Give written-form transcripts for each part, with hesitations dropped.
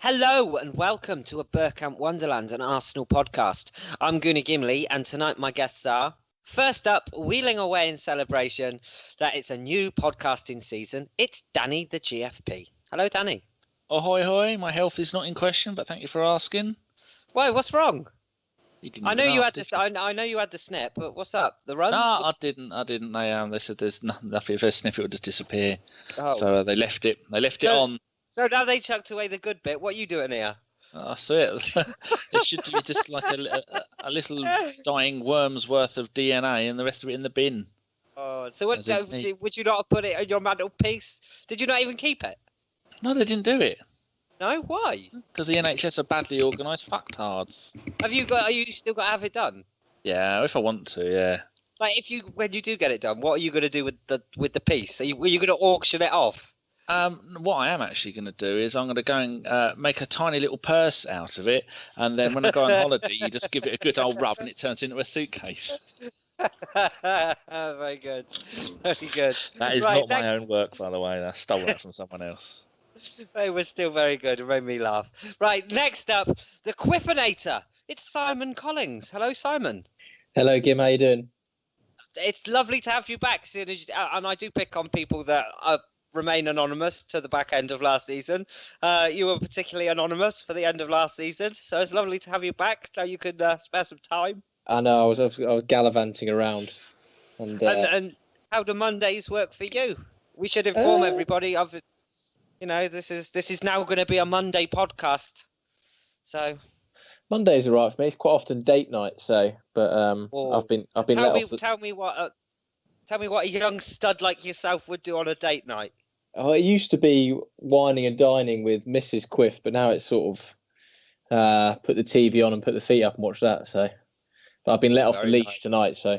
Hello and welcome to a Bergkamp Wonderland, an Arsenal podcast. I'm Gimli, and tonight my guests are, first up, wheeling away in celebration that it's a new podcasting season, it's Danny the GFP. Hello, Danny. Ahoy, hoy. My health is not in question, but thank you for asking. Why, what's wrong? I know you had this. I know you had the snip, but what's up? The runs? No, I didn't. They said there's nothing. If a snip, it would just disappear. Oh. So they left it. They left it on. So now they chucked away the good bit. What are you doing here? I see it. It should be just like a little dying worm's worth of DNA, and the rest of it in the bin. Oh, so would you not have put it on your mantelpiece? Did you not even keep it? No, they didn't do it. No, why? Because the NHS are badly organised fucktards. Are you still got to have it done? Yeah, if I want to, yeah. Like, when you do get it done, what are you going to do with the piece? Are you going to auction it off? What I am actually going to do is I'm going to go and make a tiny little purse out of it, and then when I go on holiday, you just give it a good old rub, and it turns into a suitcase. Very good, very good. That is not my own work, by the way. I stole that from someone else. It was still very good. It made me laugh. Right, next up, the Quiffinator. It's Simon Collings. Hello, Simon. Hello, Gim. How you doing? It's lovely to have you back. And I do pick on people that remain anonymous to the back end of last season. You were particularly anonymous for the end of last season, so it's lovely to have you back. Now you could spare some time. I know. I was gallivanting around. And how do Mondays work for you? We should inform everybody of it. You know, this is now going to be a Monday podcast. So Mondays are right for me. It's quite often date night. I've been Tell me what a young stud like yourself would do on a date night. Oh, it used to be whining and dining with Mrs. Quiff, but now it's sort of put the TV on and put the feet up and watch that. So, but I've been let off the leash tonight. So.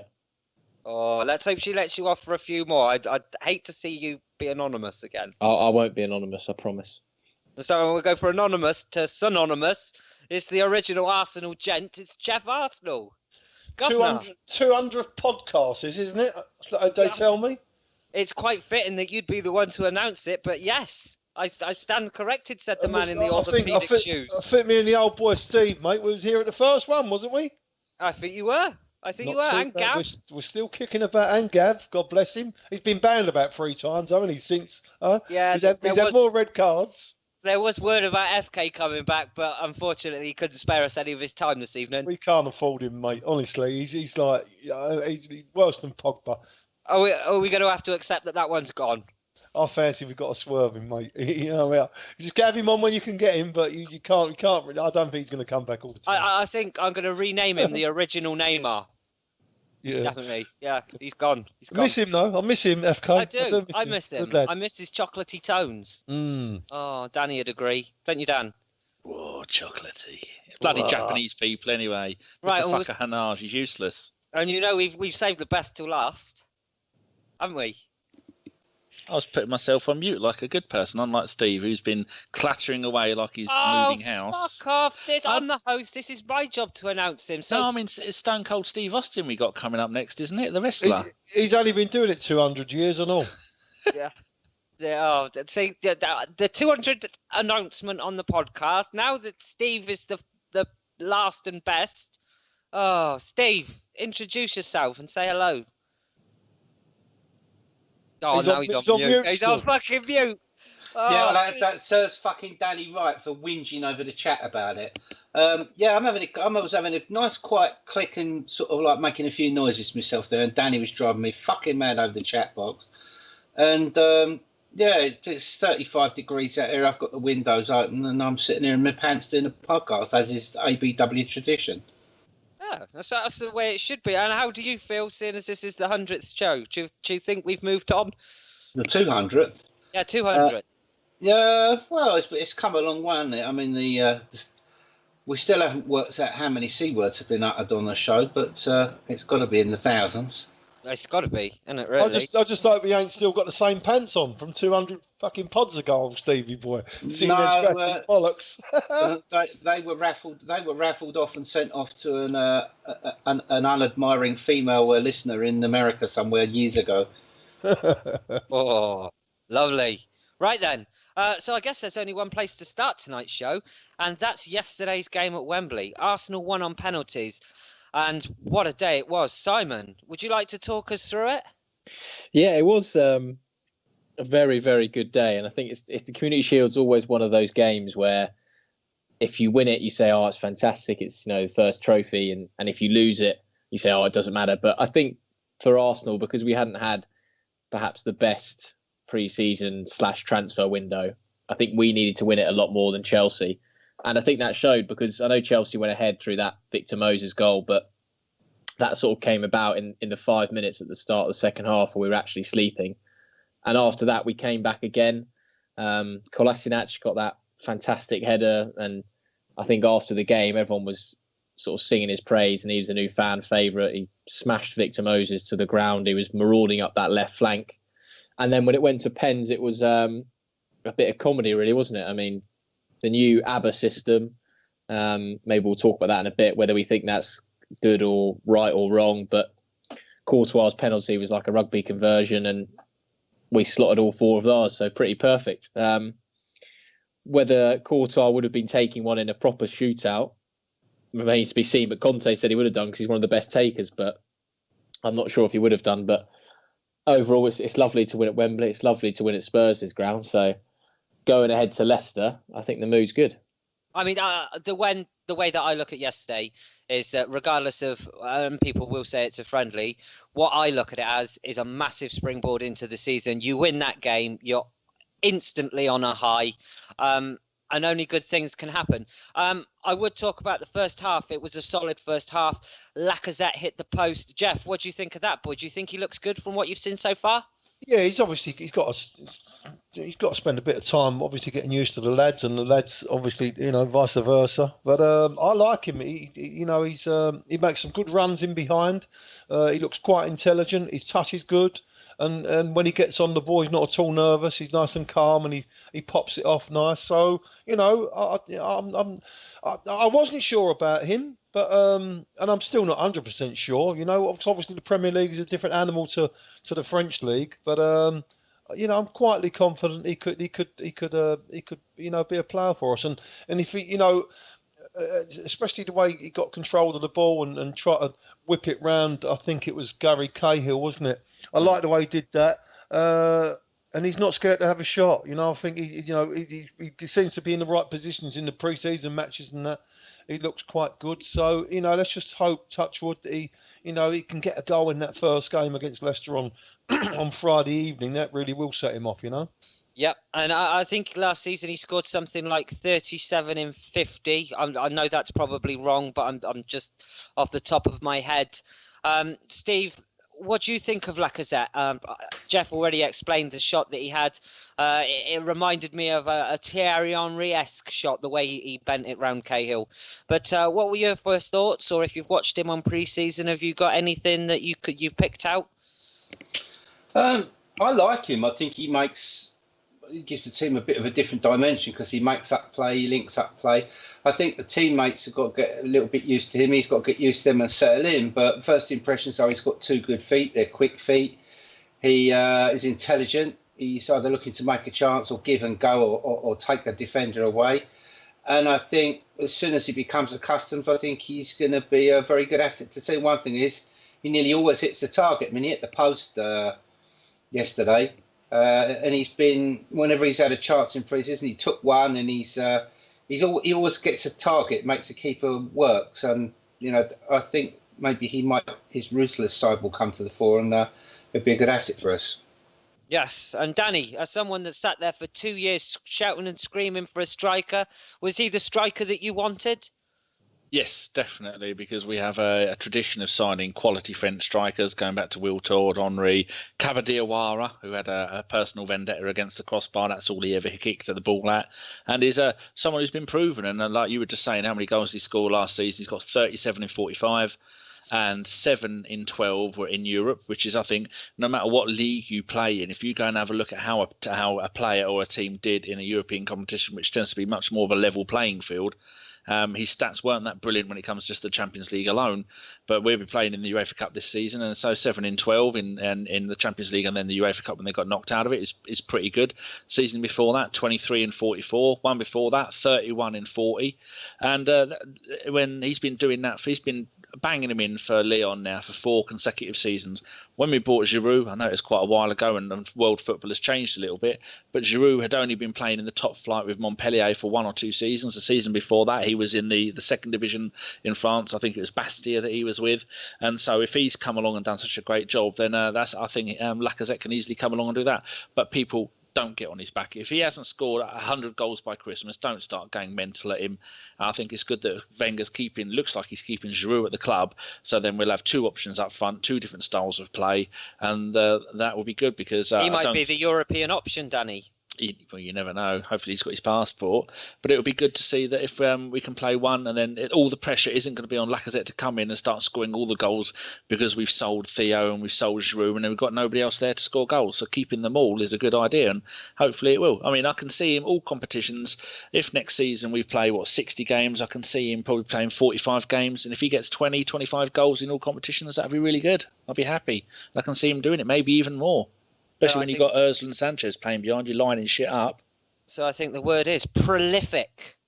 Oh, let's hope she lets you off for a few more. I'd hate to see you be anonymous again. I won't be anonymous, I promise. So we'll go for anonymous to synonymous. It's the original Arsenal gent. It's Geoff Arsenal. 200 podcasts, isn't it? They tell me. It's quite fitting that you'd be the one to announce it, but yes, I stand corrected, said the man in the orthopaedic shoes. I think me and the old boy Steve, mate, we was here at the first one, wasn't we? I think you were. And Gav. We're still kicking about, and Gav, God bless him. He's been banned about 3 times, hasn't he, since? Yeah, he's had more red cards. There was word about FK coming back, but unfortunately he couldn't spare us any of his time this evening. We can't afford him, mate. Honestly, he's like, he's worse than Pogba. Are we going to have to accept that one's gone? I fancy we've got to swerve him, mate. You know, just have him on when you can get him, but you can't. I don't think he's going to come back all the time. I think I'm going to rename him the original Neymar. Yeah, definitely. Yeah, he's gone. I miss him though. I miss him, FK. I do. I miss him. I miss his chocolatey tones. Oh, Danny would agree, don't you, Dan? Oh, chocolatey. Bloody Japanese people, anyway. Right, Mr. Hanage, he's useless. And you know we've saved the best till last, haven't we? I was putting myself on mute like a good person, unlike Steve, who's been clattering away like he's moving house. Fuck off. I'm the host. This is my job to announce him. So... No, I mean, it's Stone Cold Steve Austin we got coming up next, isn't it? The wrestler. He's only been doing it 200 years and all. Yeah. Oh, see, the 200 announcement on the podcast. Now that Steve is the last and best. Oh, Steve, introduce yourself and say hello. Oh, he's on mute. He's on fucking mute. Oh. Yeah, well, that serves fucking Danny right for whinging over the chat about it. Yeah, I was having a nice quiet click and sort of like making a few noises myself there, and Danny was driving me fucking mad over the chat box. And yeah, it's 35 degrees out here. I've got the windows open, and I'm sitting here in my pants doing a podcast, as is ABW tradition. Yeah, that's the way it should be. And how do you feel, seeing as this is the 100th show? Do you think we've moved on? The 200th? Yeah, 200. Yeah, well, it's come a long way, hasn't it? I mean, we still haven't worked out how many C words have been uttered on the show, but it's got to be in the thousands. It's got to be, isn't it, really? I just hope we ain't still got the same pants on from 200 fucking pods ago, old Stevie boy. Sitting there scratching his bollocks. They were raffled off and sent off to an unadmiring female listener in America somewhere years ago. Oh, lovely. Right then, So I guess there's only one place to start tonight's show, and that's yesterday's game at Wembley. Arsenal won on penalties, and what a day it was. Simon, would you like to talk us through it? Yeah, it was a very, very good day, and I think it's the Community Shield's always one of those games where if you win it, you say, "Oh, it's fantastic! It's the first trophy," and if you lose it, you say, "Oh, it doesn't matter." But I think for Arsenal, because we hadn't had perhaps the best pre-season / transfer window, I think we needed to win it a lot more than Chelsea. And I think that showed, because I know Chelsea went ahead through that Victor Moses goal, but that sort of came about in the 5 minutes at the start of the second half where we were actually sleeping. And after that, we came back again. Kolasinac got that fantastic header. And I think after the game, everyone was sort of singing his praise, and he was a new fan favourite. He smashed Victor Moses to the ground. He was marauding up that left flank. And then when it went to pens, it was a bit of comedy, really, wasn't it? I mean, the new ABBA system, maybe we'll talk about that in a bit, whether we think that's good or right or wrong. But Courtois' penalty was like a rugby conversion, and we slotted all 4 of ours, so pretty perfect. Whether Courtois would have been taking one in a proper shootout remains to be seen, but Conte said he would have done because he's one of the best takers, but I'm not sure if he would have done. But overall, it's lovely to win at Wembley. It's lovely to win at Spurs' ground. So going ahead to Leicester, I think the mood's good. I mean, the way that I look at yesterday is that regardless of, people will say it's a friendly, what I look at it as is a massive springboard into the season. You win that game, you're instantly on a high, and only good things can happen. I would talk about the first half. It was a solid first half. Lacazette hit the post. Geoff, what do you think of that, boy? Do you think he looks good from what you've seen so far? Yeah, he's got to spend a bit of time, obviously, getting used to the lads, and the lads, obviously, vice versa. But I like him. He makes some good runs in behind. He looks quite intelligent. His touch is good, and when he gets on the ball, he's not at all nervous. He's nice and calm, and he pops it off nice. So I wasn't sure about him. But and I'm still not 100% sure. Obviously the Premier League is a different animal to the French league. But I'm quietly confident he could be a player for us. And if he, especially the way he got control of the ball and tried to whip it round. I think it was Gary Cahill, wasn't it? I like the way he did that. And he's not scared to have a shot. I think he seems to be in the right positions in the pre-season matches and that. He looks quite good. So, let's just hope, touch wood, that he can get a goal in that first game against Leicester on Friday evening. That really will set him off, Yep, and I think last season he scored something like 37 in 50. I know that's probably wrong, but I'm just off the top of my head. Steve, what do you think of Lacazette? Geoff already explained the shot that he had. It reminded me of a Thierry Henry-esque shot, the way he bent it round Cahill. But what were your first thoughts? Or if you've watched him on pre-season, have you got anything that you picked out? I like him. I think he gives the team a bit of a different dimension because he makes up play, he links up play. I think the teammates have got to get a little bit used to him. He's got to get used to them and settle in. But first impressions are he's got 2 good feet. They're quick feet. He is intelligent. He's either looking to make a chance or give and go or take a defender away. And I think as soon as he becomes accustomed, I think he's going to be a very good asset to the team. One thing is he nearly always hits the target. I mean, he hit the post yesterday. And he's been, whenever he's had a chance in pre-season, he took one, and he always gets a target, makes the keeper work. So, I think maybe his ruthless side will come to the fore, and it'd be a good asset for us. Yes, and Danny, as someone that sat there for 2 years shouting and screaming for a striker, was he the striker that you wanted? Yes, definitely, because we have a tradition of signing quality French strikers, going back to Wiltord, Henry, Cabadiawara, who had a personal vendetta against the crossbar. That's all he ever kicked at the ball at. And is someone who's been proven. And like you were just saying, how many goals he scored last season? He's got 37 in 45. And 7 in 12 were in Europe, which is, I think, no matter what league you play in, if you go and have a look at how a player or a team did in a European competition, which tends to be much more of a level playing field, His stats weren't that brilliant when it comes just to the Champions League alone, but we'll be playing in the UEFA Cup this season, and so 7-12 in the Champions League and then the UEFA Cup when they got knocked out of it is pretty good. Season before that, 23-44. One before that, 31-40. And when he's been doing that, he's been banging him in for Lyon now for 4 consecutive seasons. When we bought Giroud, I know it was quite a while ago and world football has changed a little bit, but Giroud had only been playing in the top flight with Montpellier for 1 or 2 seasons. The season before that, he was in the second division in France. I think it was Bastia that he was with. And so if he's come along and done such a great job, then I think Lacazette can easily come along and do that. But people don't get on his back. If he hasn't scored 100 goals by Christmas, don't start going mental at him. I think it's good that Wenger's looks like he's keeping Giroud at the club. So then we'll have 2 options up front, 2 different styles of play. And that will be good because... he might be the European option, Danny. Well, you never know. Hopefully he's got his passport. But it would be good to see that if we can play one and then all the pressure isn't going to be on Lacazette to come in and start scoring all the goals because we've sold Theo and we've sold Giroud and then we've got nobody else there to score goals. So keeping them all is a good idea and hopefully it will. I mean, I can see him all competitions. If next season we play, 60 games, I can see him probably playing 45 games. And if he gets 20, 25 goals in all competitions, that'd be really good. I'll be happy. I can see him doing it, maybe even more. Especially when you've got Ozil and Sanchez playing behind you, lining shit up. So I think the word is prolific.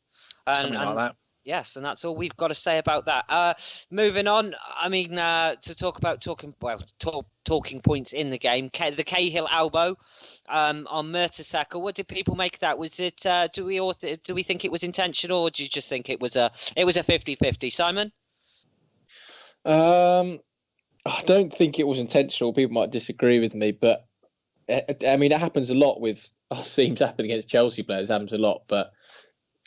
Something like that. Yes, and that's all we've got to say about that. Moving on, I mean, to talk about talking points in the game. The Cahill elbow on Mertesacker. What did people make of that? Was it? Do we think it was intentional, or do you just think it was a 50-50? Simon? I don't think it was intentional. People might disagree with me, but I mean, it happens a lot with us teams happening against Chelsea players. It happens a lot, but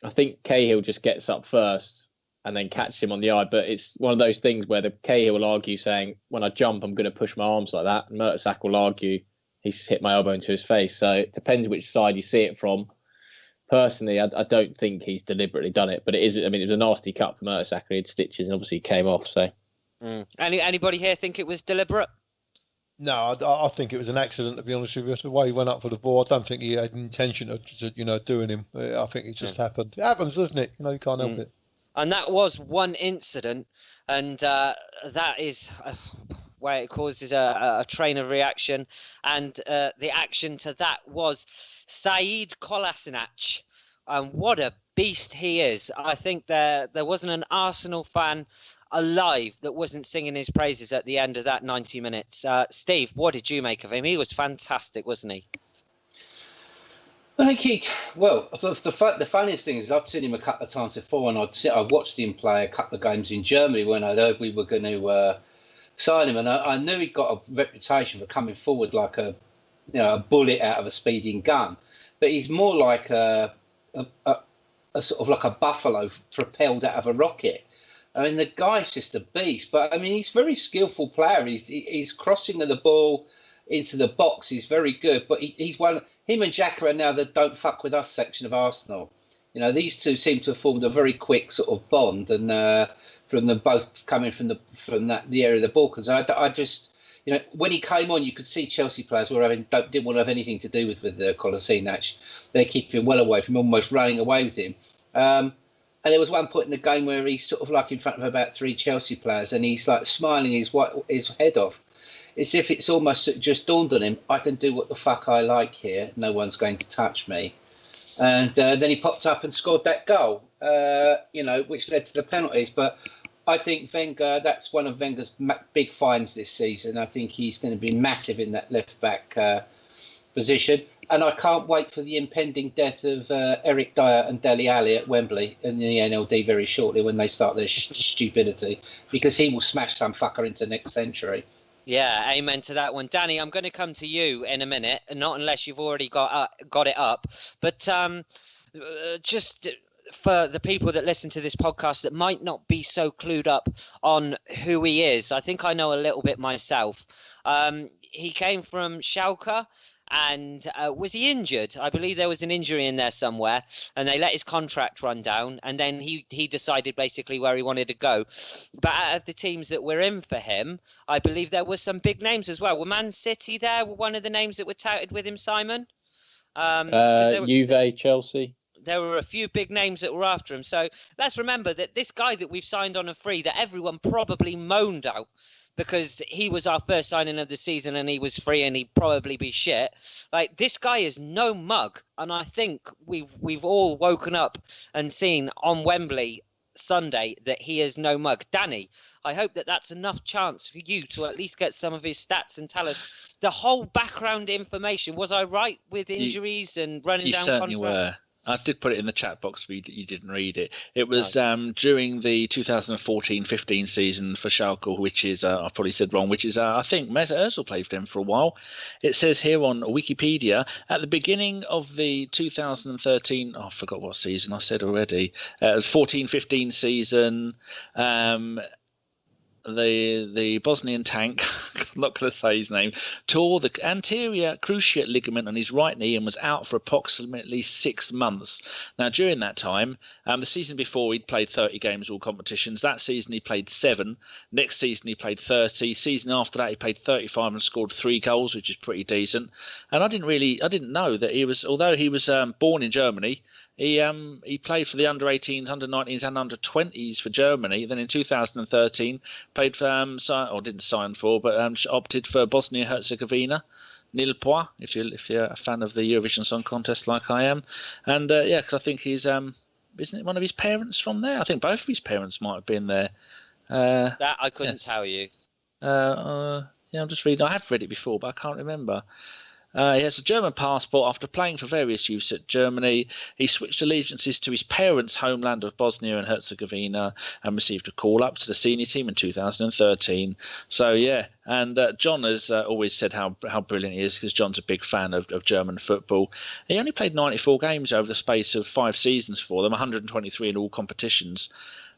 I think Cahill just gets up first and then catches him on the eye. But it's one of those things where the Cahill will argue saying, when I jump, I'm going to push my arms like that. And Mertesacker will argue he's hit my elbow into his face. So it depends which side you see it from. Personally, I don't think he's deliberately done it, but it is. I mean, it was a nasty cut for Mertesacker. He had stitches and obviously came off. So, Anybody here think it was deliberate? No, I think it was an accident, to be honest with you. The way he went up for the ball, I don't think he had an intention of doing him. I think it just happened. It happens, doesn't it? You can't help it. And that was one incident, and that is where it causes a train of reaction. And the action to that was Said Kolasinac. And what a beast he is. I think there wasn't an Arsenal fan alive that wasn't singing his praises at the end of that 90 minutes. Steve, what did you make of him? He was fantastic, wasn't he? I think the funniest thing is I've seen him a couple of times before, and I watched him play a couple of games in Germany when I heard we were going to sign him, and I knew he'd got a reputation for coming forward like a bullet out of a speeding gun, but he's more like a sort of like a buffalo propelled out of a rocket. I mean, the guy's just a beast, but I mean, he's a very skillful player. He's crossing of the ball into the box. He's very good, but he's one. Him and Xhaka are now the "don't fuck with us" section of Arsenal. These two seem to have formed a very quick sort of bond, and from them both coming from the area of the ball. Because I just, when he came on, you could see Chelsea players didn't want to have anything to do with Kolasinac. They're keeping well away from him, almost running away with him. And there was one point in the game where he's sort of like in front of about 3 Chelsea players, and he's like smiling his head off. It's if it's almost just dawned on him, I can do what the fuck I like here. No one's going to touch me. And then he popped up and scored that goal, which led to the penalties. But I think Wenger, that's one of Wenger's big finds this season. I think he's going to be massive in that left-back position. And I can't wait for the impending death of Eric Dyer and Dele Alli at Wembley in the NLD very shortly when they start their stupidity, because he will smash some fucker into next century. Yeah, amen to that one. Danny, I'm going to come to you in a minute, and not unless you've already got it up. But just for the people that listen to this podcast that might not be so clued up on who he is, I think I know a little bit myself. He came from Schalke. And was he injured? I believe there was an injury in there somewhere, and they let his contract run down, and then he decided basically where he wanted to go. But out of the teams that were in for him, I believe there were some big names as well. Were Man City there? Were one of the names that were touted with him, Simon? Juve, Chelsea. there were a few big names that were after him. So let's remember that this guy that we've signed on a free, that everyone probably moaned out because he was our first signing of the season and he was free and he'd probably be shit. Like, this guy is no mug. And I think we've all woken up and seen on Wembley Sunday that he is no mug. Danny, I hope that that's enough chance for you to at least get some of his stats and tell us the whole background information. Was I right with injuries and running down certainly contracts? were. I did put it in the chat box, but you didn't read it. It was during the 2014-15 season for Schalke, which is, I probably said wrong, which is, I think Mesut Ozil played for them for a while. It says here on Wikipedia, at the beginning of the 2013, I forgot what season I said already, 14-15 season, the Bosnian tank, I'm not going to say his name, tore the anterior cruciate ligament on his right knee and was out for approximately 6 months. Now, during that time, the season before, he'd played 30 games, all competitions. That season, he played 7. Next season, he played 30. Season after that, he played 35 and scored 3 goals, which is pretty decent. And I didn't know that he was, although he was born in Germany, he played for the under-18s, under-19s and under-20s for Germany. Then in 2013, played for, didn't sign for, but opted for Bosnia-Herzegovina, Nilpois, if you're a fan of the Eurovision Song Contest like I am. And because I think he's, isn't it one of his parents from there? I think both of his parents might have been there. That I couldn't tell you. I'm just reading. I have read it before, but I can't remember. He has a German passport. After playing for various youths at Germany, he switched allegiances to his parents' homeland of Bosnia and Herzegovina and received a call-up to the senior team in 2013. So, yeah, and John has always said how brilliant he is, because John's a big fan of German football. He only played 94 games over the space of 5 seasons for them, 123 in all competitions.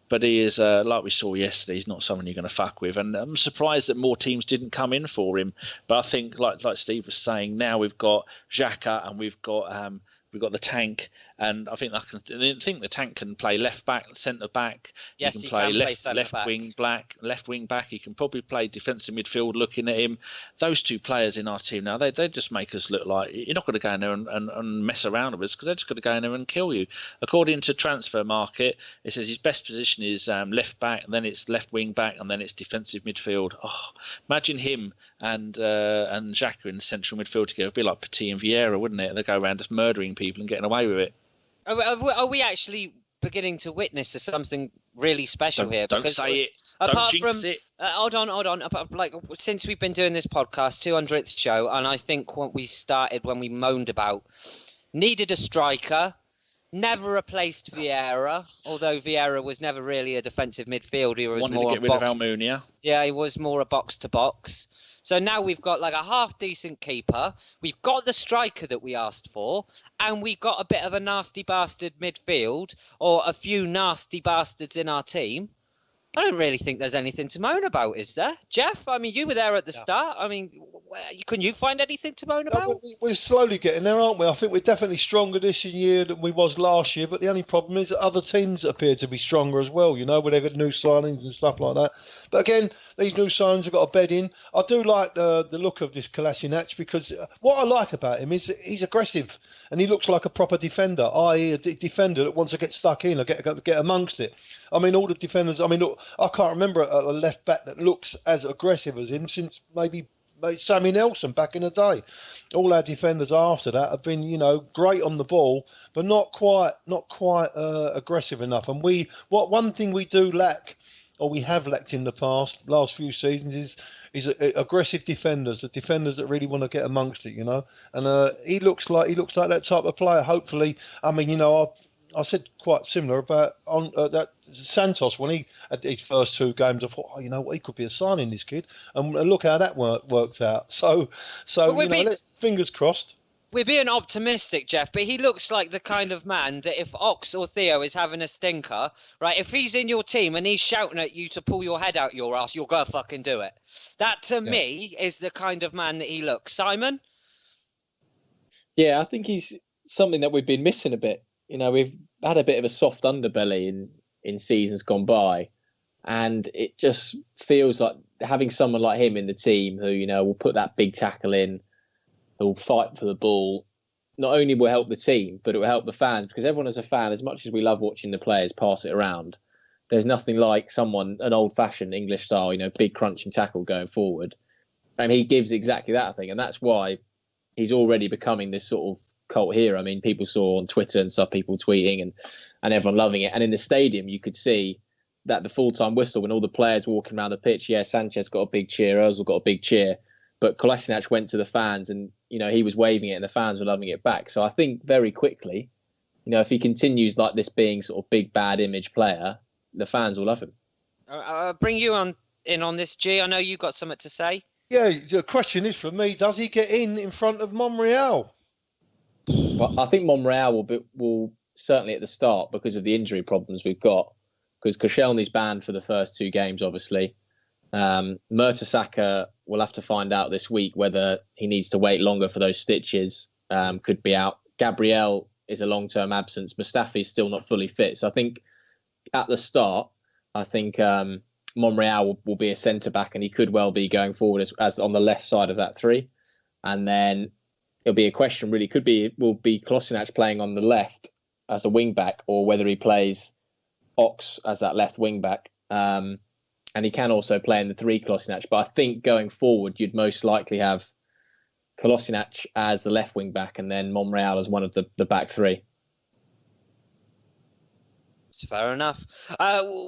But he is, like we saw yesterday, he's not someone you're going to fuck with. And I'm surprised that more teams didn't come in for him. But I think, like Steve was saying, now we've got Xhaka and we've got the tank. And I think the tank can play left back, centre back. Yes, he can play left back. wing back. He can probably play defensive midfield. Looking at him, those 2 players in our team now, they just make us look like you're not going to go in there and mess around with us, because they're just going to go in there and kill you. According to Transfer Market, it says his best position is left back, and then it's left wing back, and then it's defensive midfield. Oh, imagine him and Xhaka in central midfield together. It'd be like Petit and Vieira, wouldn't it? They go around just murdering people and getting away with it. Are we actually beginning to witness something really special here? Don't say it. Don't jinx it. Hold on. Like, since we've been doing this podcast, 200th show, and I think when we moaned about needed a striker, never replaced Vieira, although Vieira was never really a defensive midfielder. He was wanted more to get rid of Almunia. Yeah, he was more a box to box. So now we've got like a half-decent keeper. We've got the striker that we asked for. And we've got a bit of a nasty bastard midfield, or a few nasty bastards in our team. I don't really think there's anything to moan about, is there? Geoff, I mean, you were there at the start. I mean, can you find anything to moan about? We're slowly getting there, aren't we? I think we're definitely stronger this year than we was last year. But the only problem is that other teams appear to be stronger as well, you know, where they've got new signings and stuff like that. But again, these new signings have got a bed in. I do like the look of this Kolasinac, because what I like about him is he's aggressive and he looks like a proper defender, i.e. a defender that wants to get stuck in or get amongst it. I mean, all the defenders, look, I can't remember a left back that looks as aggressive as him since maybe Sammy Nelson back in the day. All our defenders after that have been, you know, great on the ball, but not quite aggressive enough. And one thing we do lack, or we have lacked in the last few seasons, is aggressive defenders, the defenders that really want to get amongst it, you know. And he looks like that type of player. Hopefully, I mean, you know, I said quite similar about that Santos when he had his first 2 games. I thought, you know what, he could be a signing, this kid, and look how that worked out. So you know, fingers crossed. We're being optimistic, Geoff, but he looks like the kind of man that if Ox or Theo is having a stinker, right, if he's in your team and he's shouting at you to pull your head out your ass, you'll go fucking do it. That, to me, is the kind of man that he looks. Simon? Yeah, I think he's something that we've been missing a bit. You know, we've had a bit of a soft underbelly in seasons gone by, and it just feels like having someone like him in the team who, you know, will put that big tackle in, who'll fight for the ball, not only will help the team, but it will help the fans, because everyone as a fan, as much as we love watching the players pass it around, there's nothing like an old-fashioned English style, big crunching tackle going forward. And he gives exactly that, I think. And that's why he's already becoming this sort of cult hero. I mean, people saw on Twitter and stuff, people tweeting and everyone loving it. And in the stadium, you could see that the full-time whistle, when all the players walking around the pitch, Sanchez got a big cheer, Ozil got a big cheer, but Kolasinac went to the fans and, he was waving it and the fans were loving it back. So I think very quickly, if he continues like this being sort of big, bad image player, the fans will love him. I'll bring you in on this, G. I know you got something to say. Yeah, the question is for me, does he get in front of Monreal? Well, I think Monreal will certainly at the start, because of the injury problems we've got, because Koscielny's banned for the first 2 games, obviously. Mertesacker, we'll have to find out this week whether he needs to wait longer for those stitches. Could be out. Gabriel is a long-term absence. Mustafi's still not fully fit. So I think at the start, Monreal will be a centre-back, and he could well be going forward as on the left side of that 3. And then it'll be a question, really, will be Kolasinac playing on the left as a wing-back, or whether he plays Ox as that left wing-back. And he can also play in the 3, Kolasinac. But I think going forward, you'd most likely have Kolasinac as the left wing-back and then Monreal as one of the back 3. It's fair enough.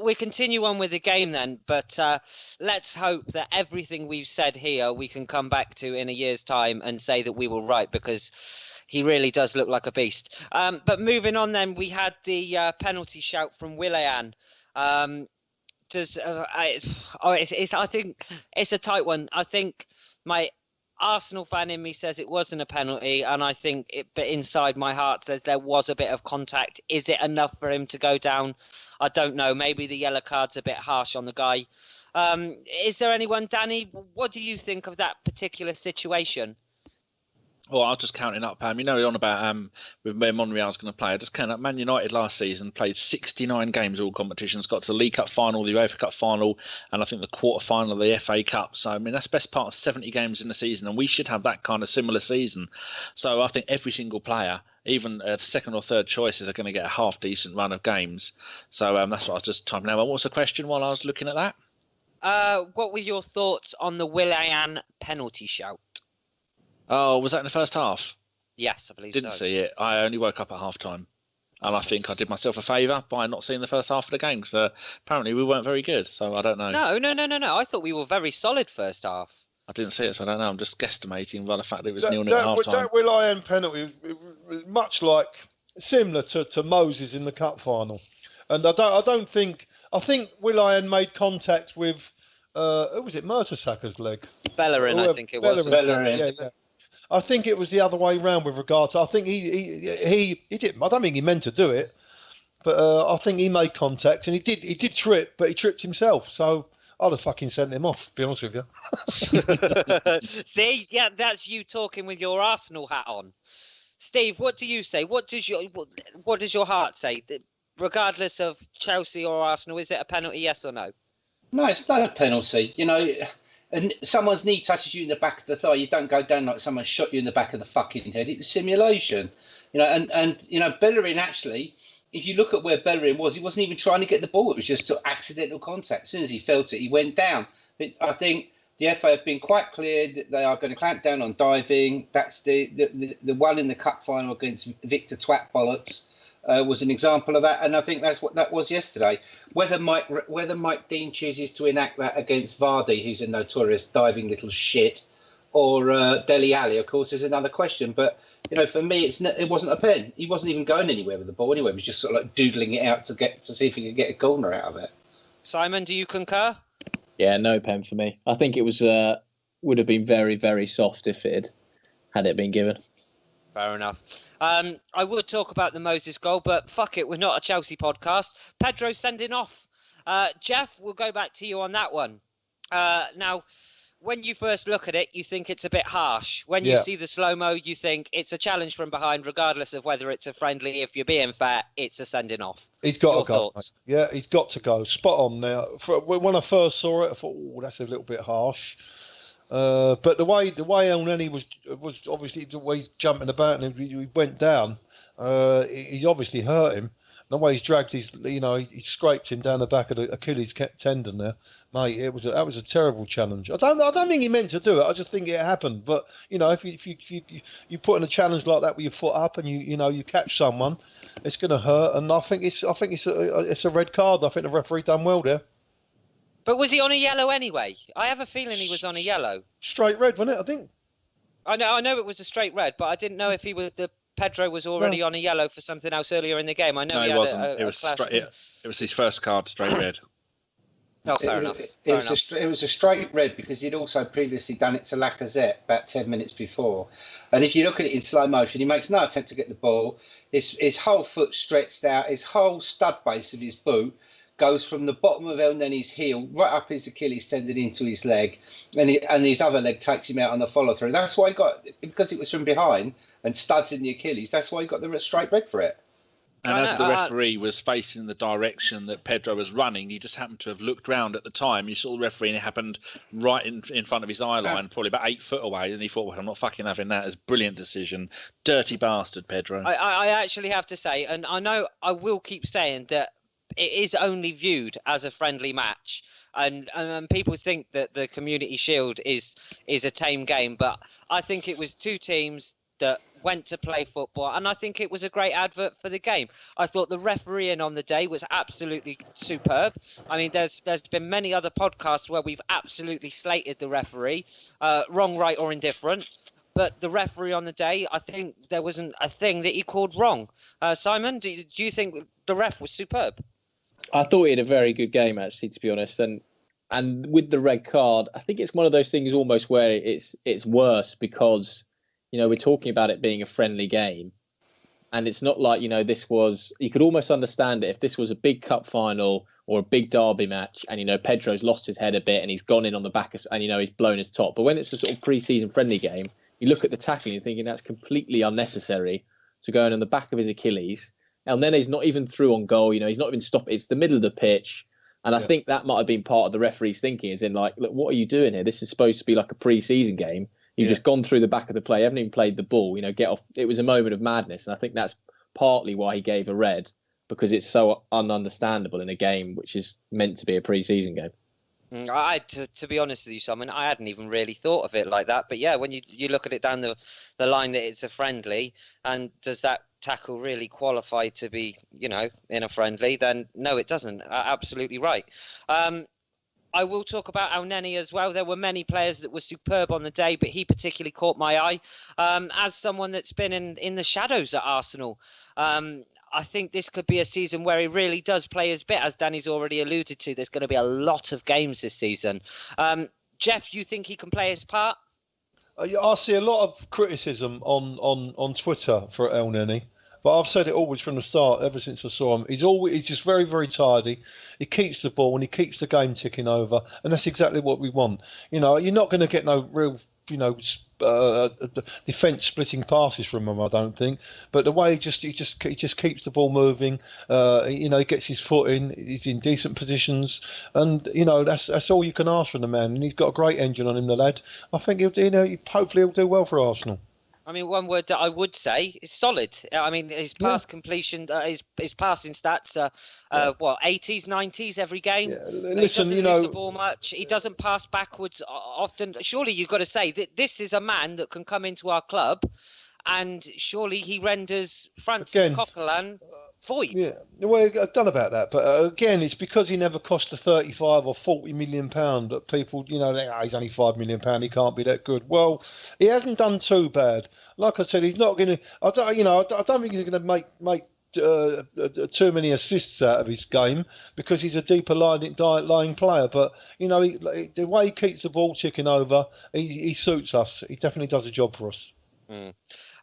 We continue on with the game then, but let's hope that everything we've said here we can come back to in a year's time and say that we were right, because he really does look like a beast. But moving on then, we had the penalty shout from Willian. I think it's a tight one. I think my Arsenal fan in me says it wasn't a penalty, and I think but inside my heart says there was a bit of contact. Is it enough for him to go down? I don't know. Maybe the yellow card's a bit harsh on the guy. Is there anyone, Danny? What do you think of that particular situation? Well, I'll just count it up, Pam. On about with where Monreal's going to play. I just count up. Man United last season played 69 games, all competitions, got to the League Cup final, the UEFA Cup final, and I think the quarter final of the FA Cup. So, I mean, that's best part of 70 games in the season, and we should have that kind of similar season. So I think every single player, even second or third choices, are going to get a half decent run of games. So that's what I was just typing out. What was the question while I was looking at that? What were your thoughts on the Willian penalty shout? Oh, was that in the first half? Yes, I believe Didn't see it. I only woke up at half-time. And I think I did myself a favour by not seeing the first half of the game, because apparently we weren't very good, so I don't know. No. I thought we were very solid first half. I didn't see it, so I don't know. I'm just guesstimating by the fact that it was 0-0 at half-time. That Willian penalty was much similar to Moses in the cup final. And I think Willian made contact with, who was it, Mertesacker's leg? Bellerin, I think it was. Bellerin. Yeah. I think it was the other way round with regard to. I think he did. I don't think he meant to do it, but I think he made contact and he did trip, but he tripped himself. So I'd have fucking sent him off. To be honest with you. See, yeah, that's you talking with your Arsenal hat on. Steve, what do you say? What does your heart say? Regardless of Chelsea or Arsenal, is it a penalty? Yes or no? No, it's not a penalty. And someone's knee touches you in the back of the thigh, you don't go down like someone shot you in the back of the fucking head. It was simulation. And Bellerin, actually, if you look at where Bellerin was, he wasn't even trying to get the ball. It was just sort of accidental contact. As soon as he felt it, he went down. But I think the FA have been quite clear that they are going to clamp down on diving. That's the one in the cup final against Victor Twat Bollocks. Was an example of that, and I think that's what that was yesterday. Whether Mike Dean chooses to enact that against Vardy, who's a notorious diving little shit, or Dele Alli, of course, is another question. But for me, it wasn't a pen. He wasn't even going anywhere with the ball anyway. He was just sort of like doodling it out to see if he could get a corner out of it. Simon, do you concur? Yeah, no pen for me. I think it was would have been very, very soft if it had it been given. Fair enough. I would talk about the Moses goal, but fuck it, we're not a Chelsea podcast. Pedro sending off. Geoff, we'll go back to you on that one. Now, when you first look at it, you think it's a bit harsh. When you see the slow-mo, you think it's a challenge from behind, regardless of whether it's a friendly. If you're being fair, it's a sending off. He's got to go. Yeah, he's got to go. Spot on now. When I first saw it, I thought, oh, that's a little bit harsh. But the way Elneny was obviously the way he's jumping about and he went down, he obviously hurt him. The way he's dragged he scraped him down the back of the Achilles tendon there, mate. That was a terrible challenge. I don't think he meant to do it. I just think it happened. But if you put in a challenge like that with your foot up and you catch someone, it's going to hurt. And I think it's a red card. I think the referee done well there. But was he on a yellow anyway? I have a feeling he was on a yellow. Straight red, wasn't it? I think. I know it was a straight red, but I didn't know if he was Pedro was already on a yellow for something else earlier in the game. I know he wasn't. It was his first card, straight red. No, fair enough. It was a straight red because he'd also previously done it to Lacazette about 10 minutes before. And if you look at it in slow motion, he makes no attempt to get the ball. His whole foot stretched out. His whole stud base of his boot goes from the bottom of Elneny's heel right up his Achilles tendon into his leg, and his other leg takes him out on the follow through. That's why he got, because it was from behind and studs in the Achilles. That's why he got the straight red for it. And as the referee was facing the direction that Pedro was running, he just happened to have looked round at the time. You saw the referee, and it happened right in front of his eye line, probably about 8 foot away. And he thought, well, I'm not fucking having that. It's a brilliant decision. Dirty bastard, Pedro. I actually have to say, and I know I will keep saying that it is only viewed as a friendly match, and people think that the Community Shield is a tame game, but I think it was two teams that went to play football, and I think it was a great advert for the game. I thought the refereeing on the day was absolutely superb. I mean, there's been many other podcasts where we've absolutely slated the referee, wrong, right, or indifferent. But the referee on the day, I think there wasn't a thing that he called wrong. Simon, do you think the ref was superb? I thought he had a very good game, actually, to be honest. And with the red card, I think it's one of those things almost where it's worse because, we're talking about it being a friendly game. And it's not like, this was, you could almost understand it if this was a big cup final or a big derby match and, Pedro's lost his head a bit and he's gone in on the back and, he's blown his top. But when it's a sort of pre-season friendly game, you look at the tackling and you're thinking that's completely unnecessary to go in on the back of his Achilles. Elneny's not even through on goal. He's not even stopped. It's the middle of the pitch. And I think that might have been part of the referee's thinking is in like, look, what are you doing here? This is supposed to be like a pre-season game. You've just gone through the back of the play. You haven't even played the ball. Get off. It was a moment of madness. And I think that's partly why he gave a red, because it's so ununderstandable in a game which is meant to be a pre-season game. To be honest with you, Simon, I hadn't even really thought of it like that. But yeah, when you look at it down the line that it's a friendly, and does that tackle really qualify to be, in a friendly? Then no, it doesn't. Absolutely right. I will talk about Elneny as well. There were many players that were superb on the day, but he particularly caught my eye. As someone that's been in the shadows at Arsenal, I think this could be a season where he really does play his bit, as Danny's already alluded to. There's going to be a lot of games this season. Geoff, you think he can play his part? I see a lot of criticism on Twitter for Elneny, but I've said it always from the start, ever since I saw him. He's just very, very tidy. He keeps the ball and he keeps the game ticking over, and that's exactly what we want. You're not going to get no real, defence splitting passes from him, I don't think. But the way he just keeps the ball moving, he gets his foot in, he's in decent positions, and that's all you can ask from the man. And he's got a great engine on him, the lad. I think hopefully he'll do well for Arsenal. I mean, one word that I would say is solid. I mean, his pass completion, his passing stats are 80s, 90s every game. Yeah. Listen, he doesn't use the ball much. He doesn't pass backwards often. Surely you've got to say that this is a man that can come into our club, and surely he renders Francis Coquelin void. Yeah, well, I don't know about that, but again, it's because he never cost a 35 or 40 million pound that people, think, he's only 5 million pound, he can't be that good. Well, he hasn't done too bad. Like I said, he's not going to. I don't think he's going to make too many assists out of his game because he's a deeper lying player. But the way he keeps the ball ticking over, he suits us. He definitely does a job for us.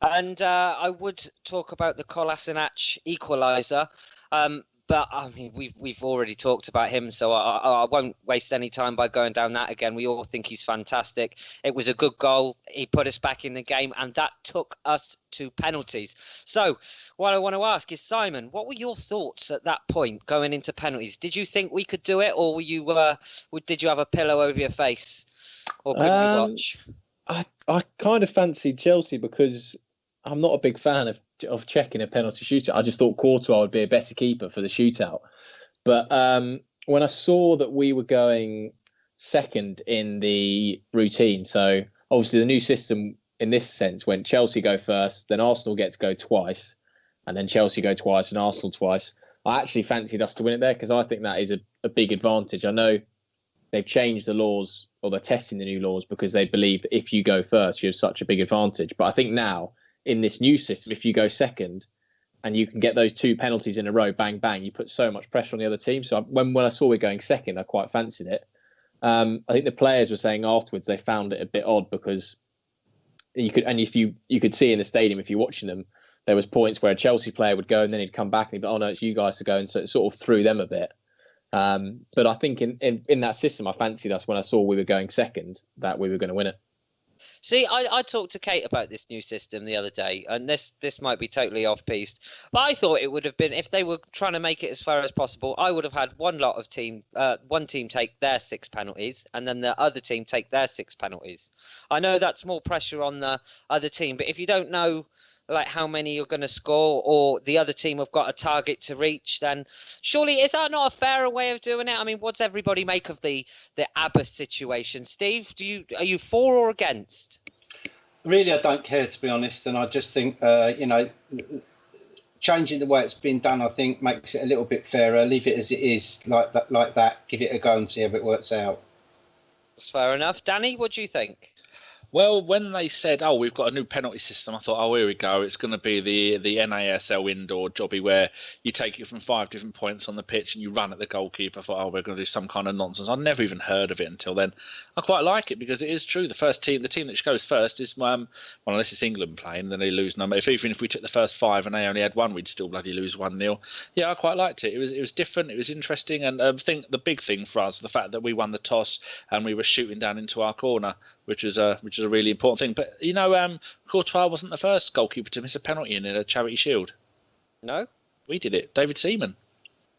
And I would talk about the Kolasinac equaliser. But I mean, we've already talked about him, so I won't waste any time by going down that again. We all think he's fantastic. It was a good goal. He put us back in the game, and that took us to penalties. So what I want to ask is, Simon, what were your thoughts at that point going into penalties? Did you think we could do it, or were you did you have a pillow over your face, or couldn't you watch? I kind of fancied Chelsea because I'm not a big fan of checking a penalty shootout. I just thought Courtois would be a better keeper for the shootout. But when I saw that we were going second in the routine, so obviously the new system in this sense went Chelsea go first, then Arsenal get to go twice, and then Chelsea go twice and Arsenal twice. I actually fancied us to win it there because I think that is a big advantage. I know they've changed the laws, or they're testing the new laws because they believe that if you go first, you have such a big advantage. But I think now, in this new system, if you go second and you can get those 2 penalties in a row, bang, bang, you put so much pressure on the other team. So when I saw we're going second, I quite fancied it. I think the players were saying afterwards they found it a bit odd because you could see in the stadium, if you're watching them, there was points where a Chelsea player would go and then he'd come back and he'd be, oh no, it's you guys to go. And so it sort of threw them a bit. But I think in that system, I fancied us when I saw we were going second, that we were going to win it. See, I talked to Kate about this new system the other day, and this might be totally off-piste, but I thought it would have been, if they were trying to make it as fair as possible, I would have had one team take their 6 penalties, and then the other team take their 6 penalties. I know that's more pressure on the other team, but if you don't know like how many you're going to score, or the other team have got a target to reach, then surely is that not a fairer way of doing it? I mean, what's everybody make of the ABBA situation? Steve, are you for or against? Really, I don't care, to be honest, and I just think changing the way it's been done, I think, makes it a little bit fairer. Leave it as it is, like that. Give it a go and see how it works out. That's fair enough. Danny, what do you think? Well, when they said, "Oh, we've got a new penalty system," I thought, "Oh, here we go. It's going to be the NASL indoor jobby where you take it from 5 different points on the pitch and you run at the goalkeeper." I thought, "Oh, we're going to do some kind of nonsense." I'd never even heard of it until then. I quite like it because it is true. The team that goes first is unless it's England playing, then they lose number. Even if we took the first 5 and they only had 1, we'd still bloody lose 1-0. Yeah, I quite liked it. It was different. It was interesting, and I think the big thing for us, the fact that we won the toss and we were shooting down into our corner, which is a really important thing. But Courtois wasn't the first goalkeeper to miss a penalty in a Charity Shield. No, we did it. David Seaman.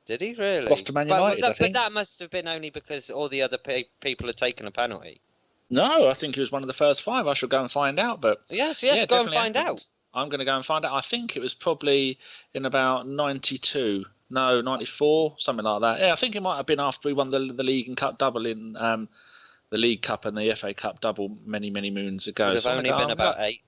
Did he really? Lost to Man United, I think. But that must have been only because all the other people had taken a penalty. No, I think he was one of the first 5. I shall go and find out. But yes, go and find out. I'm going to go and find out. I think it was probably in about 92. No, 94, something like that. Yeah, I think it might have been after we won the League and Cup double in the League Cup and the FA Cup double many moons ago. It would have only been about 8.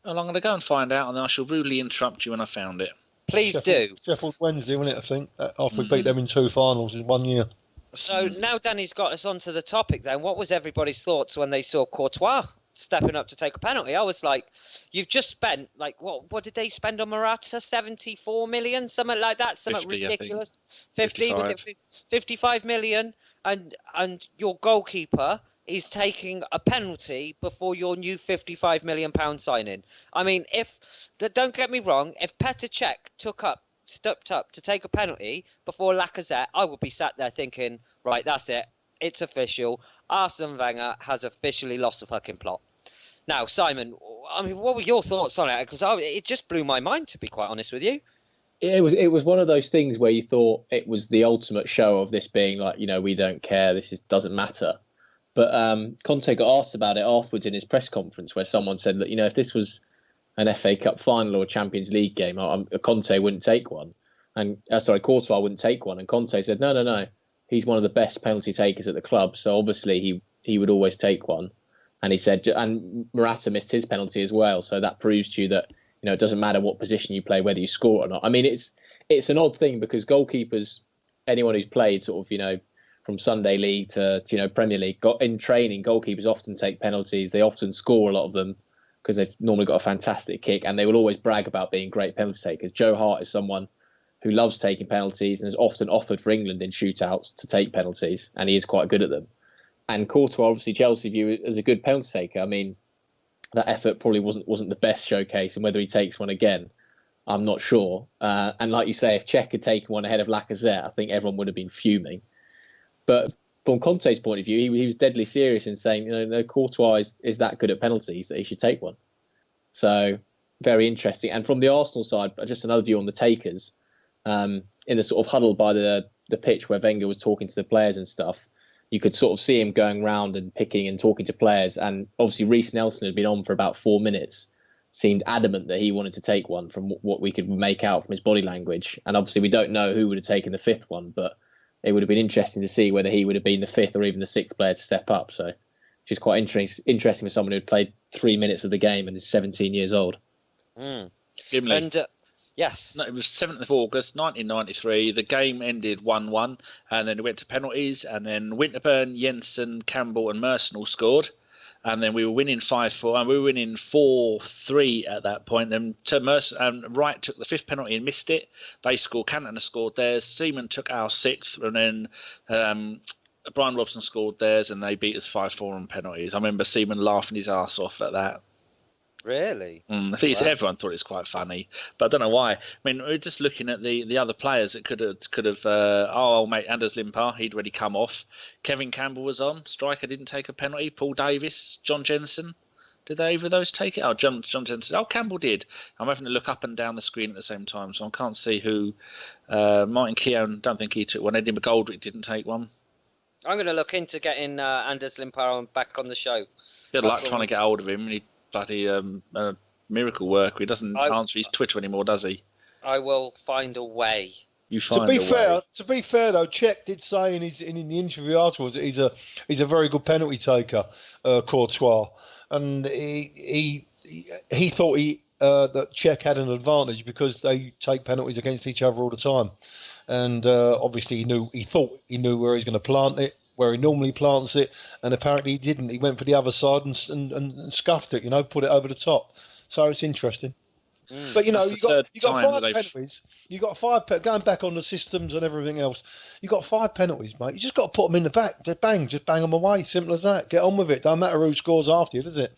Well, I'm going to go and find out, and then I shall rudely interrupt you when I found it. Please do. Sheffield Wednesday, wasn't it, I think, after we beat them in 2 finals in 1 year. So now Danny's got us onto the topic then. What was everybody's thoughts when they saw Courtois stepping up to take a penalty? I was like, you've just spent, like, what did they spend on Morata? 74 million? Something like that? Something 50, ridiculous. 50? Was it 55 million? And your goalkeeper is taking a penalty before your new £55 million signing. I mean, don't get me wrong, if Petr Cech stepped up to take a penalty before Lacazette, I would be sat there thinking, right, that's it. It's official. Arsene Wenger has officially lost the fucking plot. Now, Simon, I mean, what were your thoughts on it? Because it just blew my mind, to be quite honest with you. It was one of those things where you thought it was the ultimate show of this being like, we don't care. This doesn't matter. But Conte got asked about it afterwards in his press conference, where someone said that, if this was an FA Cup final or a Champions League game, Conte wouldn't take one. And Courtois wouldn't take one. And Conte said, no. He's one of the best penalty takers at the club. So obviously he would always take one. And he said, and Morata missed his penalty as well. So that proves to you that, it doesn't matter what position you play, whether you score or not. I mean, it's an odd thing because goalkeepers, anyone who's played sort of, from Sunday League to Premier League, in training, goalkeepers often take penalties. They often score a lot of them because they've normally got a fantastic kick, and they will always brag about being great penalty takers. Joe Hart is someone who loves taking penalties and is often offered for England in shootouts to take penalties, and he is quite good at them. And Courtois, obviously, Chelsea view as a good penalty taker. I mean, that effort probably wasn't the best showcase, and whether he takes one again, I'm not sure. And like you say, if Cech had taken one ahead of Lacazette, I think everyone would have been fuming. But from Conte's point of view, he was deadly serious in saying, no, Courtois is that good at penalties that he should take one. So very interesting. And from the Arsenal side, just another view on the takers, in the sort of huddle by the pitch where Wenger was talking to the players and stuff, you could sort of see him going round and picking and talking to players. And obviously Reece Nelson had been on for about 4 minutes, seemed adamant that he wanted to take one from what we could make out from his body language. And obviously we don't know who would have taken the fifth one, but it would have been interesting to see whether he would have been the fifth or even the sixth player to step up. So, which is quite interesting for someone who had played 3 minutes of the game and is 17 years old. Gimli. And yes, No, it was 7th of August 1993. The game ended 1-1, and then it went to penalties, and then Winterburn, Jensen, Campbell, and Mercenal scored. And then we were winning 5-4, and we were winning 4-3 at that point. Then Wright took the fifth penalty and missed it. They scored. Cantona scored theirs. Seaman took our sixth, and then Brian Robson scored theirs, and they beat us 5-4 on penalties. I remember Seaman laughing his arse off at that. really? I think everyone thought it was quite funny, but I don't know why. I mean, we're just looking at the other players that could have. Old mate Anders Limpar, he'd already come off. Kevin Campbell was on. Striker didn't take a penalty. Paul Davis, John Jensen. Did either of those take it? Oh, John Jensen. Oh, Campbell did. I'm having to look up and down the screen at the same time, so I can't see who. Martin Keown, don't think he took one. Eddie McGoldrick didn't take one. I'm going to look into getting Anders Limpar back on the show. Good luck trying to get hold of him. He bloody miracle work. He doesn't answer his Twitter anymore, does he? I will find a way. To be fair, though, Cech did say in the interview afterwards that he's a very good penalty taker, Courtois, and he thought that Cech had an advantage because they take penalties against each other all the time, and obviously he thought he knew where he's going to plant it, where he normally plants it, and apparently he didn't. He went for the other side and scuffed it, put it over the top. So it's interesting. But you got 5 penalties. You got 5 going back on the systems and everything else. You got 5 penalties, mate. You just got to put them in the back. Just bang them away. Simple as that. Get on with it. Don't matter who scores after you, does it?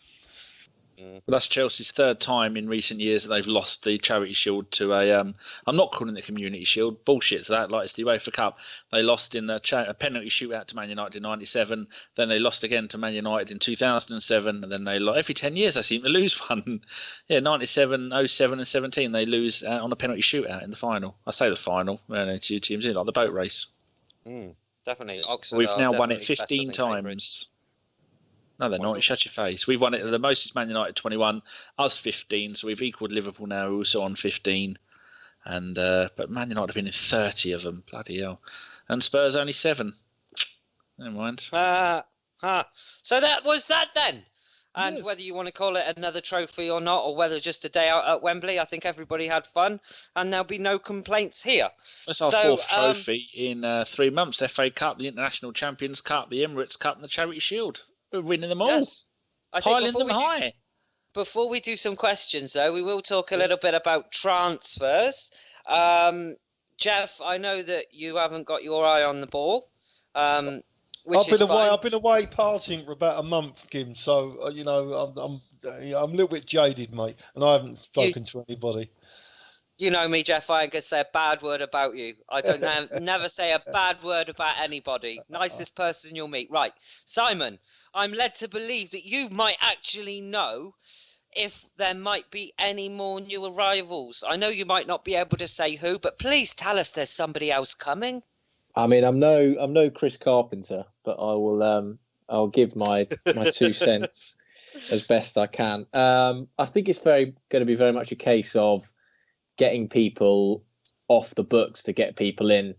Well, that's Chelsea's third time in recent years that they've lost the Charity Shield to a. I'm not calling it the Community Shield. Bullshit to that. Like it's the UEFA Cup. They lost in a penalty shootout to Man United in '97. Then they lost again to Man United in 2007. And then they lost every 10 years. They seem to lose one. Yeah, 97, 07, and 17. They lose on a penalty shootout in the final. I say the final. Two teams in like the boat race. Definitely. Oxford We've now won it 15 times. No, they're not. Shut your face. We've won it. The most is Man United 21, us 15. So we've equalled Liverpool now, also on 15. And but Man United have been in 30 of them. Bloody hell. And Spurs only 7. Never mind. So that was that then. And Yes. whether you want to call it another trophy or not, or whether just a day out at Wembley, I think everybody had fun, and there'll be no complaints here. That's our fourth trophy in 3 months. FA Cup, the International Champions Cup, the Emirates Cup, and the Charity Shield. We're winning them all. Yes. I think Piling them high. Before we do some questions, though, we will talk a little bit about transfers. Geoff, I know that you haven't got your eye on the ball. I've been away partying for about a month, Kim. So I'm a little bit jaded, mate, and I haven't spoken to anybody. You know me, Geoff. I ain't gonna say a bad word about you. I don't never say a bad word about anybody. Nicest person you'll meet. Right, Simon. I'm led to believe that you might actually know if there might be any more new arrivals. I know you might not be able to say who, but please tell us there's somebody else coming. I mean, I'm no Chris Carpenter, but I will. I'll give my 2 cents as best I can. I think it's going to be very much a case of getting people off the books to get people in,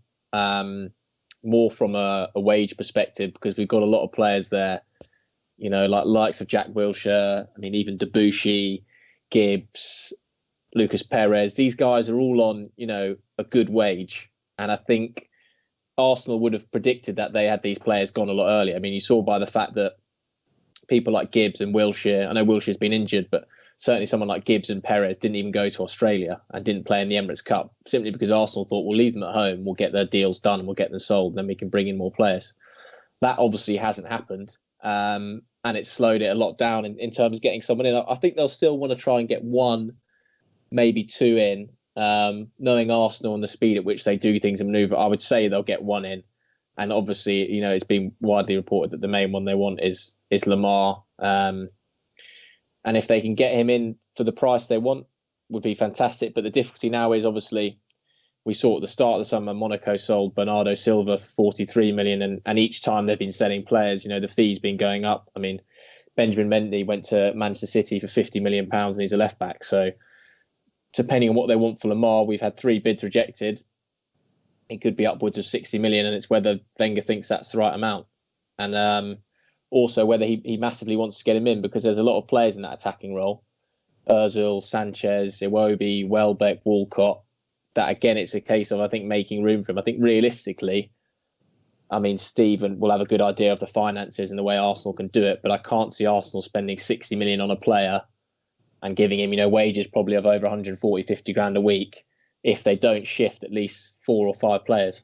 more from a wage perspective, because we've got a lot of players there, like likes of Jack Wilshere. I mean, even Debussy, Gibbs, Lucas Perez. These guys are all on, a good wage, and I think Arsenal would have predicted that they had these players gone a lot earlier. I mean, you saw by the fact that people like Gibbs and Wilshere, I know Wilshere's been injured, but certainly someone like Gibbs and Perez didn't even go to Australia and didn't play in the Emirates Cup, simply because Arsenal thought, we'll leave them at home, we'll get their deals done and we'll get them sold, and then we can bring in more players. That obviously hasn't happened, and it's slowed it a lot down in terms of getting someone in. I think they'll still want to try and get 1, maybe 2 in, Knowing Arsenal and the speed at which they do things and manoeuvre, I would say they'll get one in. And obviously, it's been widely reported that the main one they want is Lamar. And if they can get him in for the price they want, would be fantastic. But the difficulty now is, obviously, we saw at the start of the summer, Monaco sold Bernardo Silva for 43 million. And each time they've been selling players, the fee's been going up. I mean, Benjamin Mendy went to Manchester City for £50 million and he's a left back. So depending on what they want for Lamar, we've had 3 bids rejected. It could be upwards of 60 million, and it's whether Wenger thinks that's the right amount. And also whether he massively wants to get him in, because there's a lot of players in that attacking role. Ozil, Sanchez, Iwobi, Welbeck, Walcott. That, again, it's a case of, I think, making room for him. I think realistically, Stephen will have a good idea of the finances and the way Arsenal can do it, but I can't see Arsenal spending 60 million on a player and giving him, wages probably of over 140, 50 grand a week if they don't shift at least 4 or 5 players.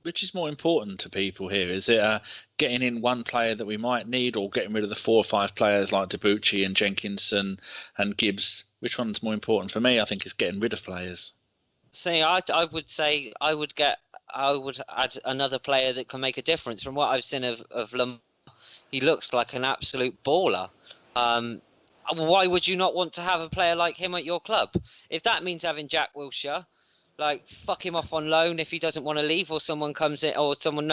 Which is more important to people here? Is it getting in one player that we might need, or getting rid of the 4 or 5 players like Debuchy and Jenkinson and Gibbs? Which one's more important for me? I think it's getting rid of players. See, I would say I would add another player that can make a difference. From what I've seen of Lamar, he looks like an absolute baller. Why would you not want to have a player like him at your club? If that means having Jack Wilshere, fuck him off on loan if he doesn't want to leave, or no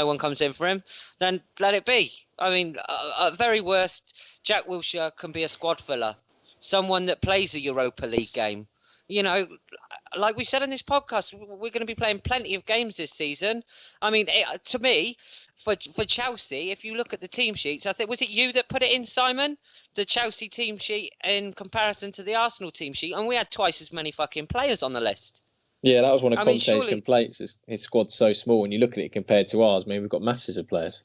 one comes in for him, then let it be. At very worst, Jack Wilshere can be a squad filler, someone that plays a Europa League game. Like we said in this podcast, we're going to be playing plenty of games this season. To me, for Chelsea, if you look at the team sheets, I think, was it you that put it in, Simon? The Chelsea team sheet in comparison to the Arsenal team sheet, and we had twice as many fucking players on the list. Yeah, that was one of Conte's complaints. His squad's so small when you look at it compared to ours. We've got masses of players.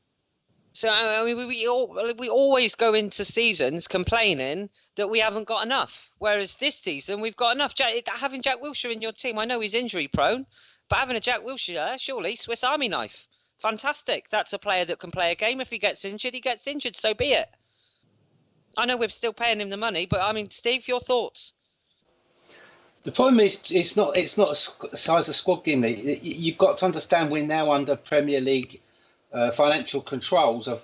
So we always go into seasons complaining that we haven't got enough, whereas this season we've got enough. Having Jack Wilshere in your team, I know he's injury prone, but having a Jack Wilshere, surely Swiss Army knife, fantastic. That's a player that can play a game. If he gets injured, he gets injured. So be it. I know we're still paying him the money, but Steve, your thoughts? The problem is it's not a size of squad, Gimli. You've got to understand we're now under Premier League financial controls of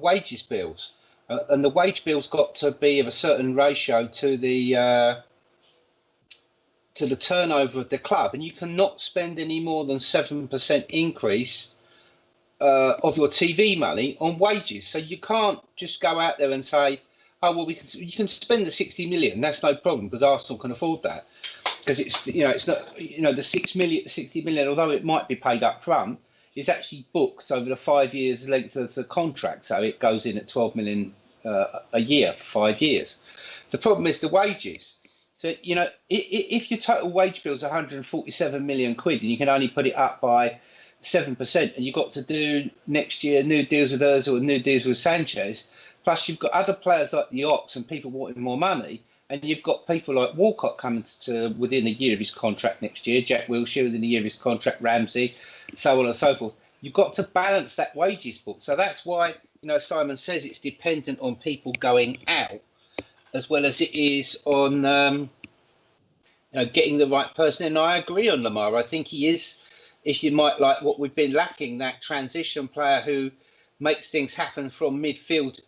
wages bills, and the wage bills got to be of a certain ratio to the turnover of the club, and you cannot spend any more than 7% increase of your TV money on wages. So you can't just go out there and say, oh well, you can spend the 60 million. That's no problem because Arsenal can afford that, because it's not the 60 million, although it might be paid up front, is actually booked over the 5 years length of the contract. So it goes in at 12 million a year for 5 years. The problem is the wages. So, if your total wage bill is 147 million quid and you can only put it up by 7%, and you've got to do next year new deals with Ozil and new deals with Sanchez, plus you've got other players like the Ox and people wanting more money, and you've got people like Walcott coming to within a year of his contract next year, Jack Wilshere within a year of his contract, Ramsey, so on and so forth. You've got to balance that wages book. So that's why, Simon says it's dependent on people going out as well as it is on getting the right person. And I agree on Lamar. I think he is, if you might like what we've been lacking, that transition player who makes things happen from midfield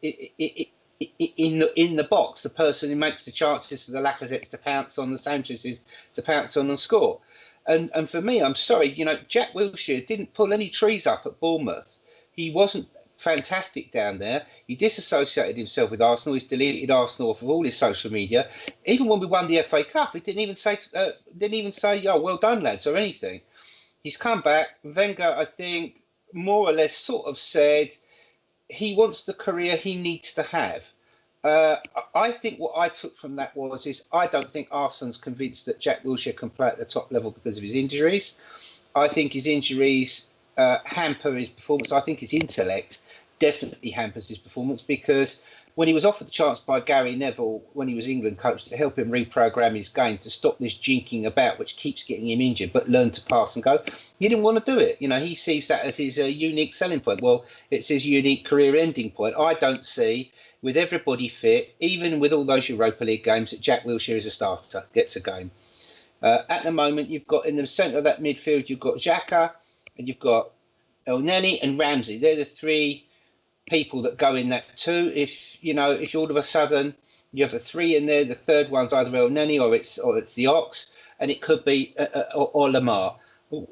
in the box, the person who makes the chances for the Lacazettes to pounce on, the Sanchez's to pounce on and score. And for me, I'm sorry, Jack Wilshere didn't pull any trees up at Bournemouth. He wasn't fantastic down there. He disassociated himself with Arsenal. He's deleted Arsenal off of all his social media. Even when we won the FA Cup, he didn't even say, "Oh, well done, lads," or anything. He's come back. Wenger, I think, more or less sort of said he wants the career he needs to have. I think what I took from that is I don't think Arsenal's convinced that Jack Wilshere can play at the top level because of his injuries. I think his injuries hamper his performance. I think his intellect definitely hampers his performance, because when he was offered the chance by Gary Neville when he was England coach to help him reprogram his game to stop this jinking about which keeps getting him injured but learn to pass and go, he didn't want to do it. He sees that as his unique selling point. Well, it's his unique career ending point. I don't see, with everybody fit, even with all those Europa League games, that Jack Wilshere is a starter, gets a game. At the moment, you've got in the centre of that midfield, you've got Xhaka and you've got Elneny and Ramsey. They're the three people that go in that too. If all of a sudden you have the three in there, the third one's either Elneny or it's the Ox, and it could be or Lamar.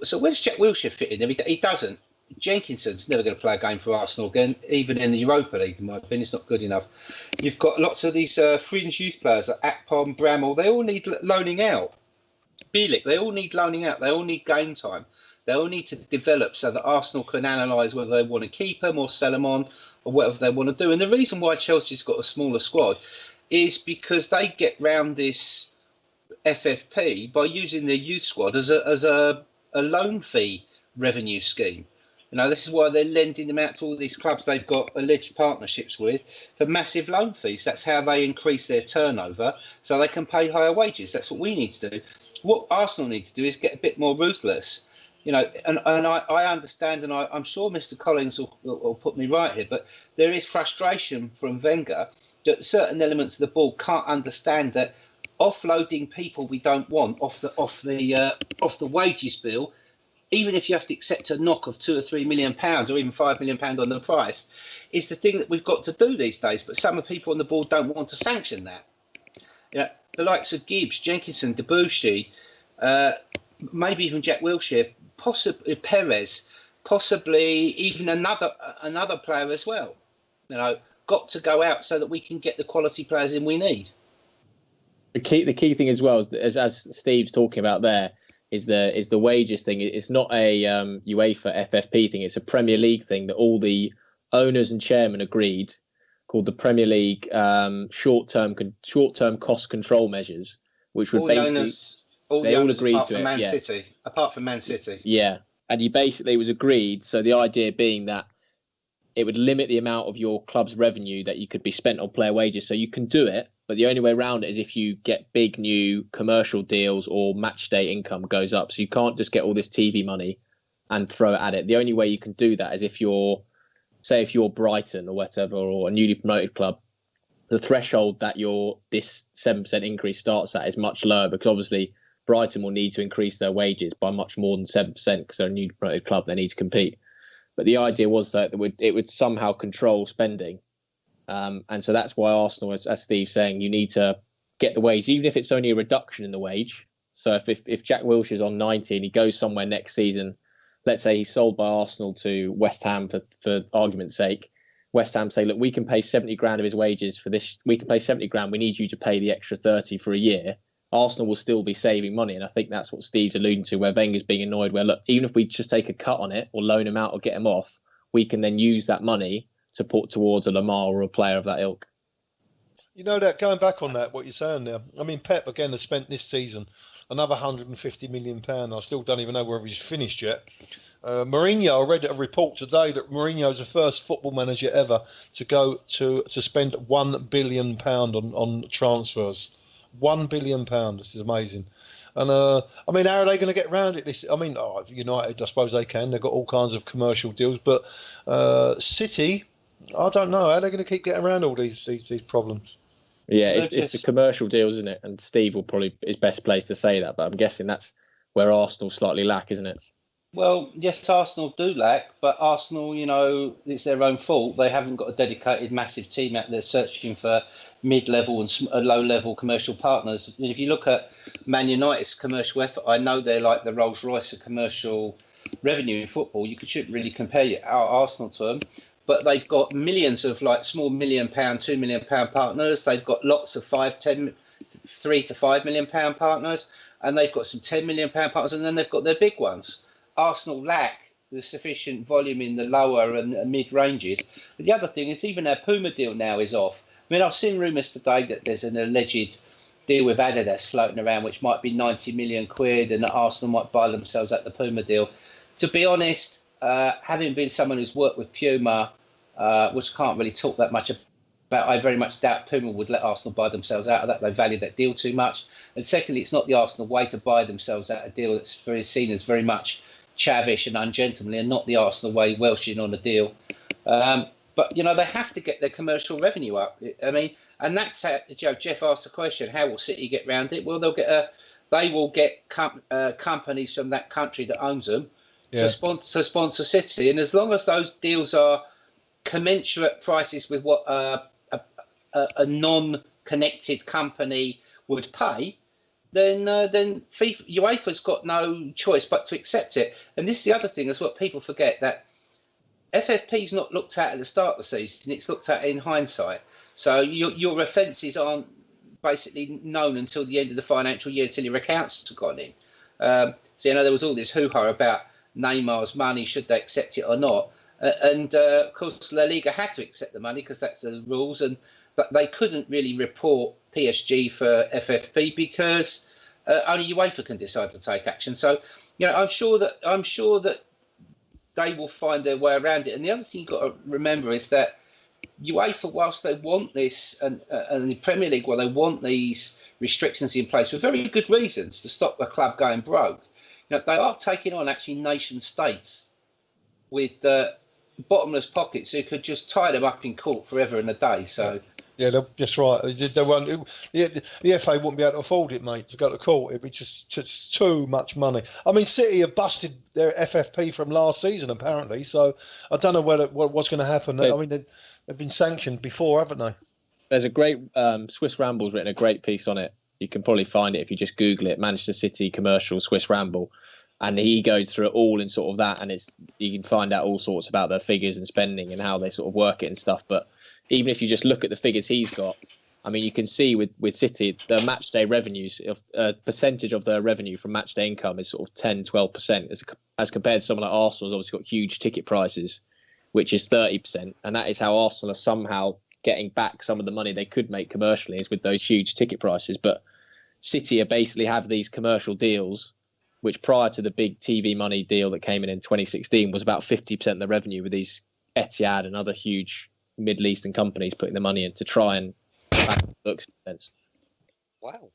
So where's Jack Wilshere fit in there? He doesn't. Jenkinson's never going to play a game for Arsenal again, even in the Europa League, in my opinion. It's not good enough. You've got lots of these fringe youth players like Akpom, Bramall. They all need loaning out. Bielik, they all need loaning out. They all need game time. They all need to develop so that Arsenal can analyse whether they want to keep them or sell them on or whatever they want to do. And the reason why Chelsea's got a smaller squad is because they get round this FFP by using their youth squad as a loan fee revenue scheme. This is why they're lending them out to all these clubs they've got alleged partnerships with for massive loan fees. That's how they increase their turnover so they can pay higher wages. That's what we need to do. What Arsenal need to do is get a bit more ruthless. And I understand, and I'm sure Mr. Collings will put me right here, but there is frustration from Wenger that certain elements of the board can't understand that offloading people we don't want off the wages bill, even if you have to accept a knock of £2 or £3 million or even £5 million on the price, is the thing that we've got to do these days. But some of the people on the board don't want to sanction that. The likes of Gibbs, Jenkinson, Debussy, maybe even Jack Wilshere, possibly Perez, possibly even another player as well. Got to go out so that we can get the quality players in we need. The key thing as well is, as Steve's talking about there, is the wages thing. It's not a UEFA FFP thing. It's a Premier League thing that all the owners and chairmen agreed, called the Premier League short-term cost control measures, which would basically they all agreed to it. Apart from Man City. Yeah, and it was agreed. So the idea being that it would limit the amount of your club's revenue that you could be spent on player wages. So you can do it, but the only way around it is if you get big new commercial deals or match day income goes up. So you can't just get all this TV money and throw it at it. The only way you can do that is if you're Brighton or whatever, or a newly promoted club, the threshold that this 7% increase starts at is much lower, because obviously Brighton will need to increase their wages by much more than 7% because they're a newly promoted club. They need to compete. But the idea was that it would somehow control spending. And so that's why Arsenal, as Steve's saying, you need to get the wage, even if it's only a reduction in the wage. So if Jack Wilshere's on 90 and he goes somewhere next season, let's say he's sold by Arsenal to West Ham for argument's sake, West Ham say, look, we can pay 70 grand of his wages for this. We can pay 70 grand. We need you to pay the extra 30 for a year. Arsenal will still be saving money. And I think that's what Steve's alluding to, where Wenger's being annoyed, where, look, even if we just take a cut on it or loan him out or get him off, we can then use that money to put towards a Lamar or a player of that ilk. That going back on that, what you're saying there, I mean, Pep, again, has spent this season another £150 million. I still don't even know whether he's finished yet. Mourinho, I read a report today that Mourinho is the first football manager ever to go to spend £1 billion on transfers. £1 billion. This is amazing. And I mean, how are they going to get around it? United, I suppose they can. They've got all kinds of commercial deals, but City, I don't know. How are they going to keep getting around all these problems? Yeah, it's the commercial deals, isn't it? And Steve will probably is best placed to say that, but I'm guessing that's where Arsenal slightly lack, isn't it? Well, yes, Arsenal do lack, but Arsenal, it's their own fault. They haven't got a dedicated massive team out there searching for mid-level and low-level commercial partners. And if you look at Man United's commercial effort, I know they're like the Rolls-Royce of commercial revenue in football. You shouldn't really compare our Arsenal to them. But they've got millions of small £1 million, £2 million partners. They've got lots of £3 to £5 million partners. And they've got some £10 million partners. And then they've got their big ones. Arsenal lack the sufficient volume in the lower and mid ranges. But the other thing is, even our Puma deal now is off. I mean, I've seen rumours today that there's an alleged deal with Adidas floating around, which might be 90 million quid, and that Arsenal might buy themselves at the Puma deal. To be honest, having been someone who's worked with Puma, which can't really talk that much about, I very much doubt Puma would let Arsenal buy themselves out of that. They value that deal too much. And secondly, it's not the Arsenal way to buy themselves out of a deal that's seen as very much chavish and ungentlemanly, and not the Arsenal way, welshing on a deal. But they have to get their commercial revenue up. I mean, and that's how, Geoff asked the question: how will City get round it? Well, they'll get they will get companies from that country that owns them to sponsor City. And as long as those deals are commensurate prices with what a non-connected company would pay, then UEFA's got no choice but to accept it. And this is the other thing, is what people forget, that FFP's not looked at the start of the season, it's looked at in hindsight. So your offences aren't basically known until the end of the financial year, until your accounts have gone in. So, there was all this hoo-ha about Neymar's money, should they accept it or not? And of course, La Liga had to accept the money because that's the rules, and they couldn't really report PSG for FFP because only UEFA can decide to take action. So, I'm sure that they will find their way around it. And the other thing you've got to remember is that UEFA, whilst they want this, and the Premier League, while they want these restrictions in place for very good reasons to stop the club going broke, they are taking on actually nation states with bottomless pockets who could just tie them up in court forever and a day. So. Yeah, that's right. They won't, the FA wouldn't be able to afford it, mate, to go to court. It'd be just too much money. I mean, City have busted their FFP from last season, apparently. So I don't know what's going to happen. I mean, they've been sanctioned before, haven't they? There's a great Swiss Ramble's written a great piece on it. You can probably find it if you just Google it, Manchester City commercial Swiss Ramble. And he goes through it all in sort of that. And you can find out all sorts about their figures and spending and how they sort of work it and stuff. But even if you just look at the figures he's got, I mean, you can see with City, the match day revenues, percentage of their revenue from match day income is sort of 10, 12%, as compared to someone like Arsenal, who's obviously got huge ticket prices, which is 30%. And that is how Arsenal are somehow getting back some of the money they could make commercially, is with those huge ticket prices. But City basically have these commercial deals, which prior to the big TV money deal that came in 2016 was about 50% of the revenue, with these Etihad and other huge Middle Eastern companies putting the money in to try and back the books in a sense. Wow.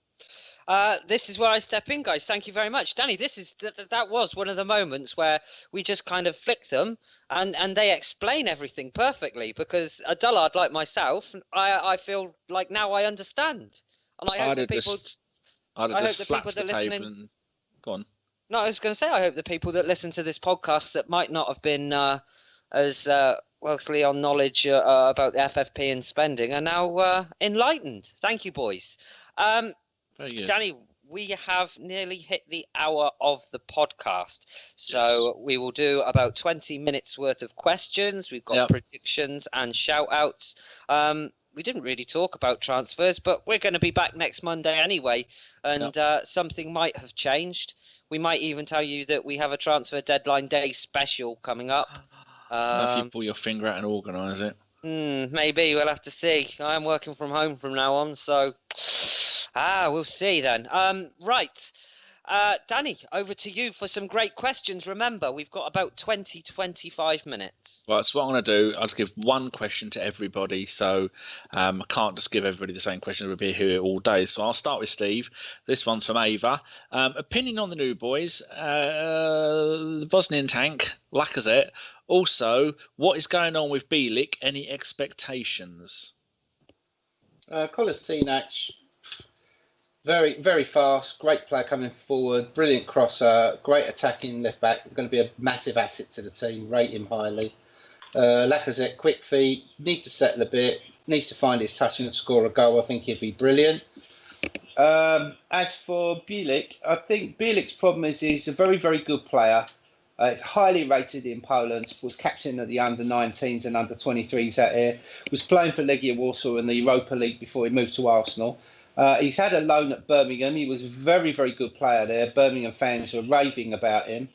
This is where I step in, guys. Thank you very much. Danny, that was one of the moments where we just kind of flick them and they explain everything perfectly, because a dullard like myself, I feel like now I understand. And I hope the people... I'd have just slapped the table and gone. No, I was going to say, I hope the people that listen to this podcast that might not have been as Wellesley on knowledge about the FFP and spending are now enlightened. Thank you, boys. Very good. Danny, we have nearly hit the hour of the podcast. So we will do about 20 minutes worth of questions. We've got predictions and shout outs. We didn't really talk about transfers, but we're going to be back next Monday anyway. And something might have changed. We might even tell you that we have a transfer deadline day special coming up. If you pull your finger out and organise it. Maybe. We'll have to see. I am working from home from now on, so we'll see then. Right. Danny, over to you for some great questions. Remember, we've got about 20-25 minutes. Right, so what I'm going to do, I'll just give one question to everybody. So I can't just give everybody the same question. We'll be here all day. So I'll start with Steve. This one's from Ava. Opinion on the new boys, the Bosnian tank, Lacazette. Also, what is going on with Bielik? Any expectations? Kolasinac, very, very fast, great player coming forward, brilliant crosser, great attacking left back, going to be a massive asset to the team, rate him highly. Lacazette, quick feet, needs to settle a bit, needs to find his touch and score a goal. I think he'd be brilliant. As for Bielik, I think Bielik's problem is he's a very, very good player. It's highly rated in Poland, was captain of the under-19s and under-23s out here, was playing for Legia Warsaw in the Europa League before he moved to Arsenal. He's had a loan at Birmingham. He was a very, very good player there. Birmingham fans were raving about him.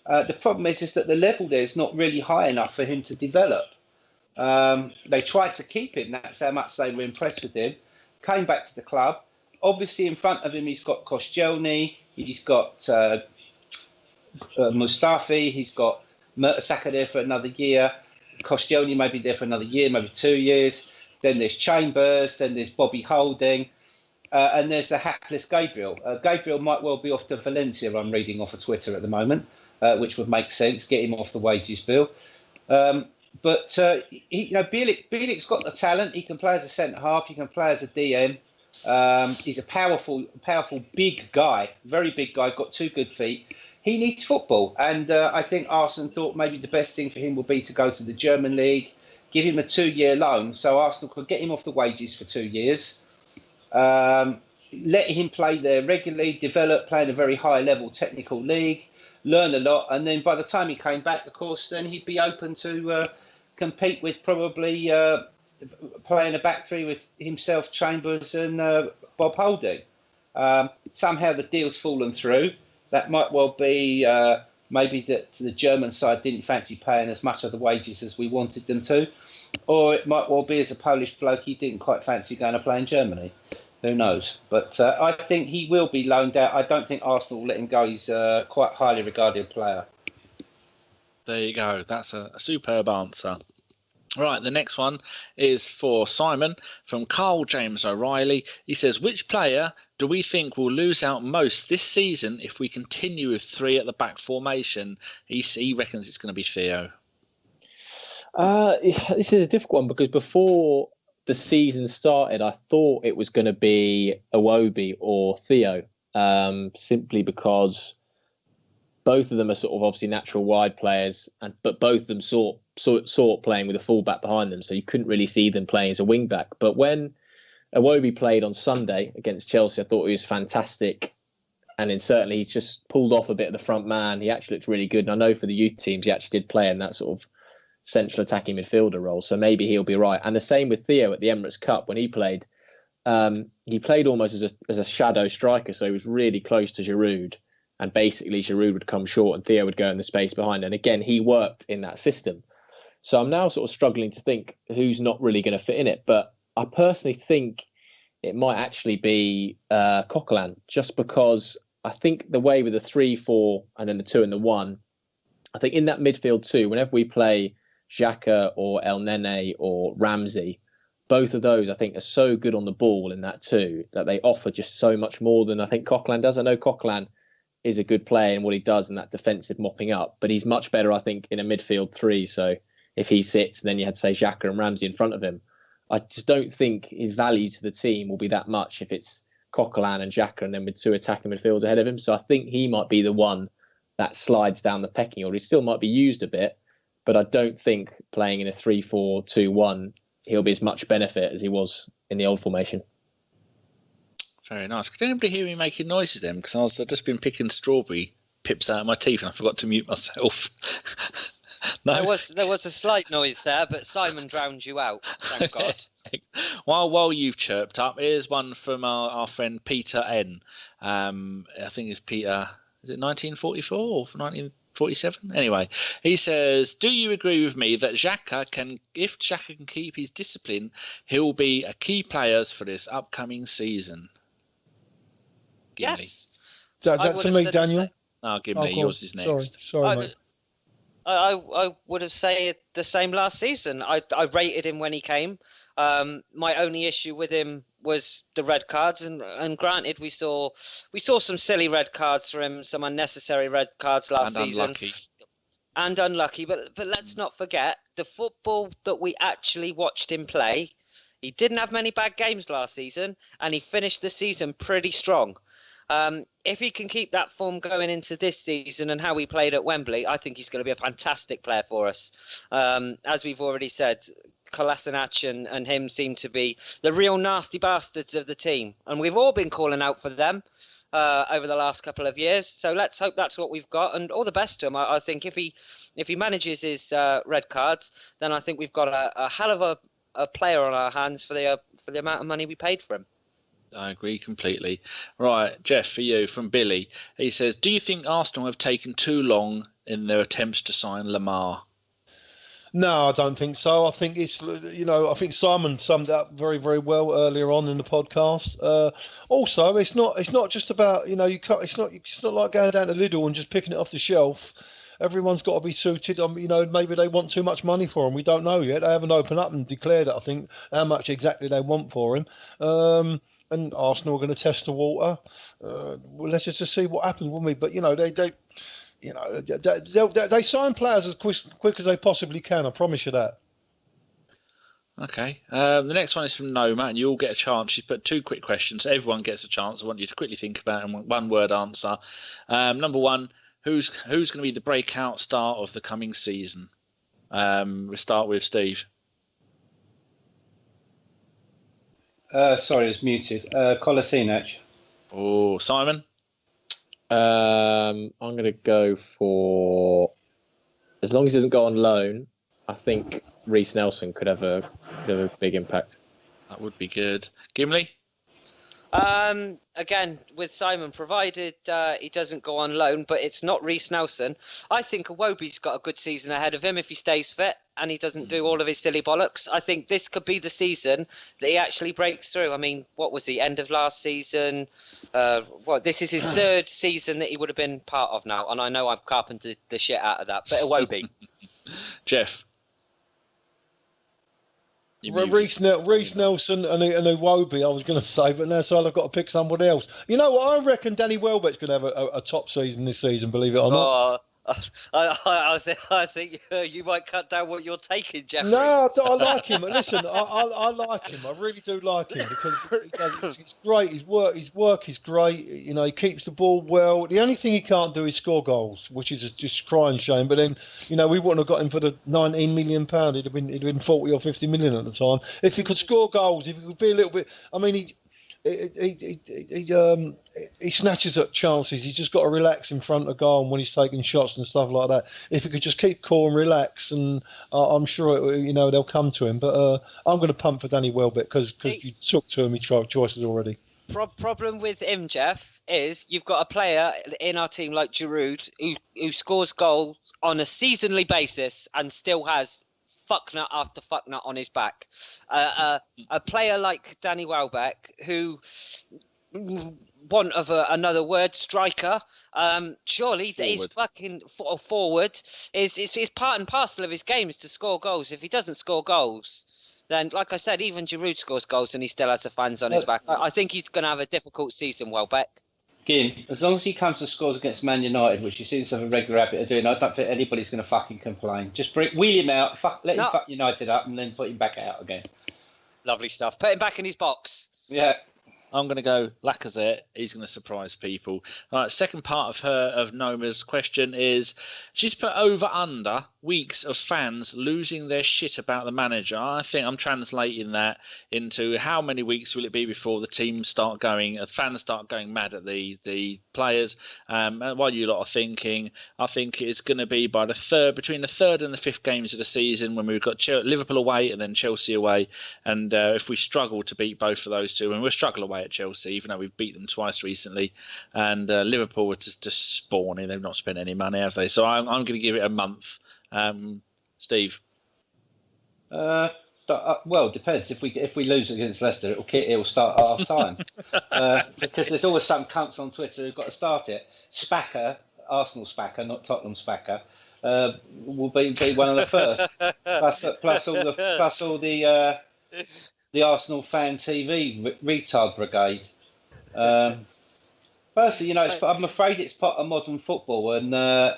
The problem is that the level there is not really high enough for him to develop. They tried to keep him. That's how much they were impressed with him. Came back to the club. Obviously, in front of him, he's got Koscielny. He's got Mustafi. He's got Mertesacker there for another year. Koscielny may be there for another year, maybe 2 years. Then there's Chambers. Then there's Bobby Holding. And there's the hapless Gabriel. Gabriel might well be off to Valencia, I'm reading off of Twitter at the moment, which would make sense, get him off the wages bill. But Bielik's got the talent. He can play as a centre-half. He can play as a DM. He's a powerful, big guy, very big guy, got 2 good feet. He needs football, and I think Arsenal thought maybe the best thing for him would be to go to the German league, give him a 2-year loan, so Arsenal could get him off the wages for 2 years, let him play there regularly, develop, play in a very high level technical league, learn a lot, and then by the time he came back, of course, then he'd be open to compete with probably playing a back three with himself, Chambers, and Bob Holding. Somehow the deal's fallen through. That might well be maybe that the German side didn't fancy paying as much of the wages as we wanted them to, or it might well be as a Polish bloke he didn't quite fancy going to play in Germany. Who knows? But I think he will be loaned out. I don't think Arsenal will let him go. He's quite a highly regarded player. There you go. That's a superb answer. Right, the next one is for Simon from Carl James O'Reilly. He says, which player do we think will lose out most this season if we continue with 3 at the back formation? He reckons it's going to be Theo. This is a difficult one because before the season started, I thought it was going to be Iwobi or Theo, simply because both of them are sort of obviously natural wide players, but both of them sort playing with a fullback behind them, so you couldn't really see them playing as a wing back. But when Iwobi played on Sunday against Chelsea, I thought he was fantastic, and then certainly he's just pulled off a bit of the front man. He actually looked really good, and I know for the youth teams he actually did play in that sort of central attacking midfielder role, so maybe he'll be right. And the same with Theo at the Emirates Cup when he played almost as a shadow striker, so he was really close to Giroud. And basically, Giroud would come short and Theo would go in the space behind. And again, he worked in that system. So I'm now sort of struggling to think who's not really going to fit in it. But I personally think it might actually be Coquelin, just because I think the way with the 3-4 and then the 2 and the 1, I think in that midfield too, whenever we play Xhaka or Elneny or Ramsey, both of those I think are so good on the ball in that too, that they offer just so much more than I think Coquelin does. I know Coquelin is a good player in what he does in that defensive mopping up, but he's much better, I think, in a midfield 3. So if he sits, then you had to say Xhaka and Ramsey in front of him. I just don't think his value to the team will be that much if it's Coquelin and Xhaka and then with 2 attacking midfielders ahead of him. So I think he might be the one that slides down the pecking order. He still might be used a bit, but I don't think playing in a 3-4-2-1, he'll be as much benefit as he was in the old formation. Very nice. Could anybody hear me making noises then? Because I've just been picking strawberry pips out of my teeth and I forgot to mute myself. No. There was a slight noise there, but Simon drowned you out. Thank God. While you've chirped up, here's one from our friend Peter N. I think it's Peter. Is it 1944 or 1947? Anyway, he says, "Do you agree with me that if Xhaka can keep his discipline, he'll be a key player for this upcoming season?" Gimli. Yes. That's to me, Daniel. Gimli, yours is next. Sorry, mate. I would have said the same last season. I rated him when he came. My only issue with him was the red cards, and granted, we saw some silly red cards for him, some unnecessary red cards last season. Unlucky. But let's not forget the football that we actually watched him play. He didn't have many bad games last season, and he finished the season pretty strong. If he can keep that form going into this season and how he played at Wembley, I think he's going to be a fantastic player for us. As we've already said, Kolasinac and him seem to be the real nasty bastards of the team. And we've all been calling out for them over the last couple of years. So let's hope that's what we've got. And all the best to him. I think if he manages his red cards, then I think we've got a hell of a player on our hands for the amount of money we paid for him. I agree completely. Right, Geoff, for you, from Billy. He says, do you think Arsenal have taken too long in their attempts to sign Lamar? No, I don't think so. I think I think Simon summed it up very, very well earlier on in the podcast. Also, it's not just about, it's not like going down to Lidl and just picking it off the shelf. Everyone's got to be suited. Maybe they want too much money for him. We don't know yet. They haven't opened up and declared, I think, how much exactly they want for him. And Arsenal are going to test the water. Well, let's just see what happens, won't we? But they sign players as quick as they possibly can. I promise you that. Okay. The next one is from Noma, and you all get a chance. She's put 2 quick questions. Everyone gets a chance. I want you to quickly think about it and one word answer. Number 1, who's going to be the breakout star of the coming season? We'll start with Steve. Sorry, it's muted. Kolasinac. Oh, Simon? I'm going to go for, as long as he doesn't go on loan, I think Reece Nelson could have a big impact. That would be good. Gimli? Again, with Simon, provided he doesn't go on loan, but it's not Reece Nelson. I think Iwobi's got a good season ahead of him if he stays fit and he doesn't do all of his silly bollocks. I think this could be the season that he actually breaks through. I mean, what was the end of last season? This is his 3rd season that he would have been part of now, and I know I've carpentered the shit out of that, but Iwobi. Geoff? Reece Nelson and Iwobi, I was going to say, but now so I've got to pick somebody else. You know what? I reckon Danny Welbeck's going to have a top season this season, believe it or not. I think you might cut down what you're taking, Jeffrey. No, I like him. Listen, I like him. I really do like him because it's great. His work is great. You know, he keeps the ball well. The only thing he can't do is score goals, which is just crying shame. But then, you know, we wouldn't have got him for the £19 million. It'd have been 40 or 50 million at the time. If he could score goals, if he could be a little bit. I mean, he snatches at chances. He's just got to relax in front of goal and when he's taking shots and stuff like that. If he could just keep cool and relax, and I'm sure they'll come to him. But I'm going to punt for Danny Welbeck because you took too many choices already. Problem with him, Geoff, is you've got a player in our team like Giroud who scores goals on a seasonally basis and still has fucknut after fucknut on his back. A player like Danny Welbeck, who, want of another word, striker, surely he's fucking forward is part and parcel of his game is to score goals. If he doesn't score goals, then, like I said, even Giroud scores goals and he still has the fans on his back. I think he's going to have a difficult season, Welbeck. Gim, as long as he comes and scores against Man United, which he seems to have a regular habit of doing, I don't think anybody's going to fucking complain. Just wheel him out, let him fuck United up, and then put him back out again. Lovely stuff. Put him back in his box. Yeah. I'm going to go Lacazette. He's going to surprise people. All right, second part of Noma's question is, she's put over under weeks of fans losing their shit about the manager. I think I'm translating that into how many weeks will it be before the team start going, fans start going mad at the players. And while you lot are thinking, I think it's going to be by between the 3rd and the 5th games of the season when we've got Liverpool away and then Chelsea away. And if we struggle to beat both of those two, and we'll struggle away at Chelsea, even though we've beat them twice recently, and Liverpool were just spawning. They've not spent any money, have they? So I'm going to give it a month. Steve? Well, it depends. If we lose against Leicester, it'll start at half time because there's always some cunts on Twitter who've got to start it. Spacker, Arsenal Spacker, not Tottenham Spacker, will be one of the first. plus all the Arsenal fan TV retard brigade. Firstly, I'm afraid it's part of modern football, and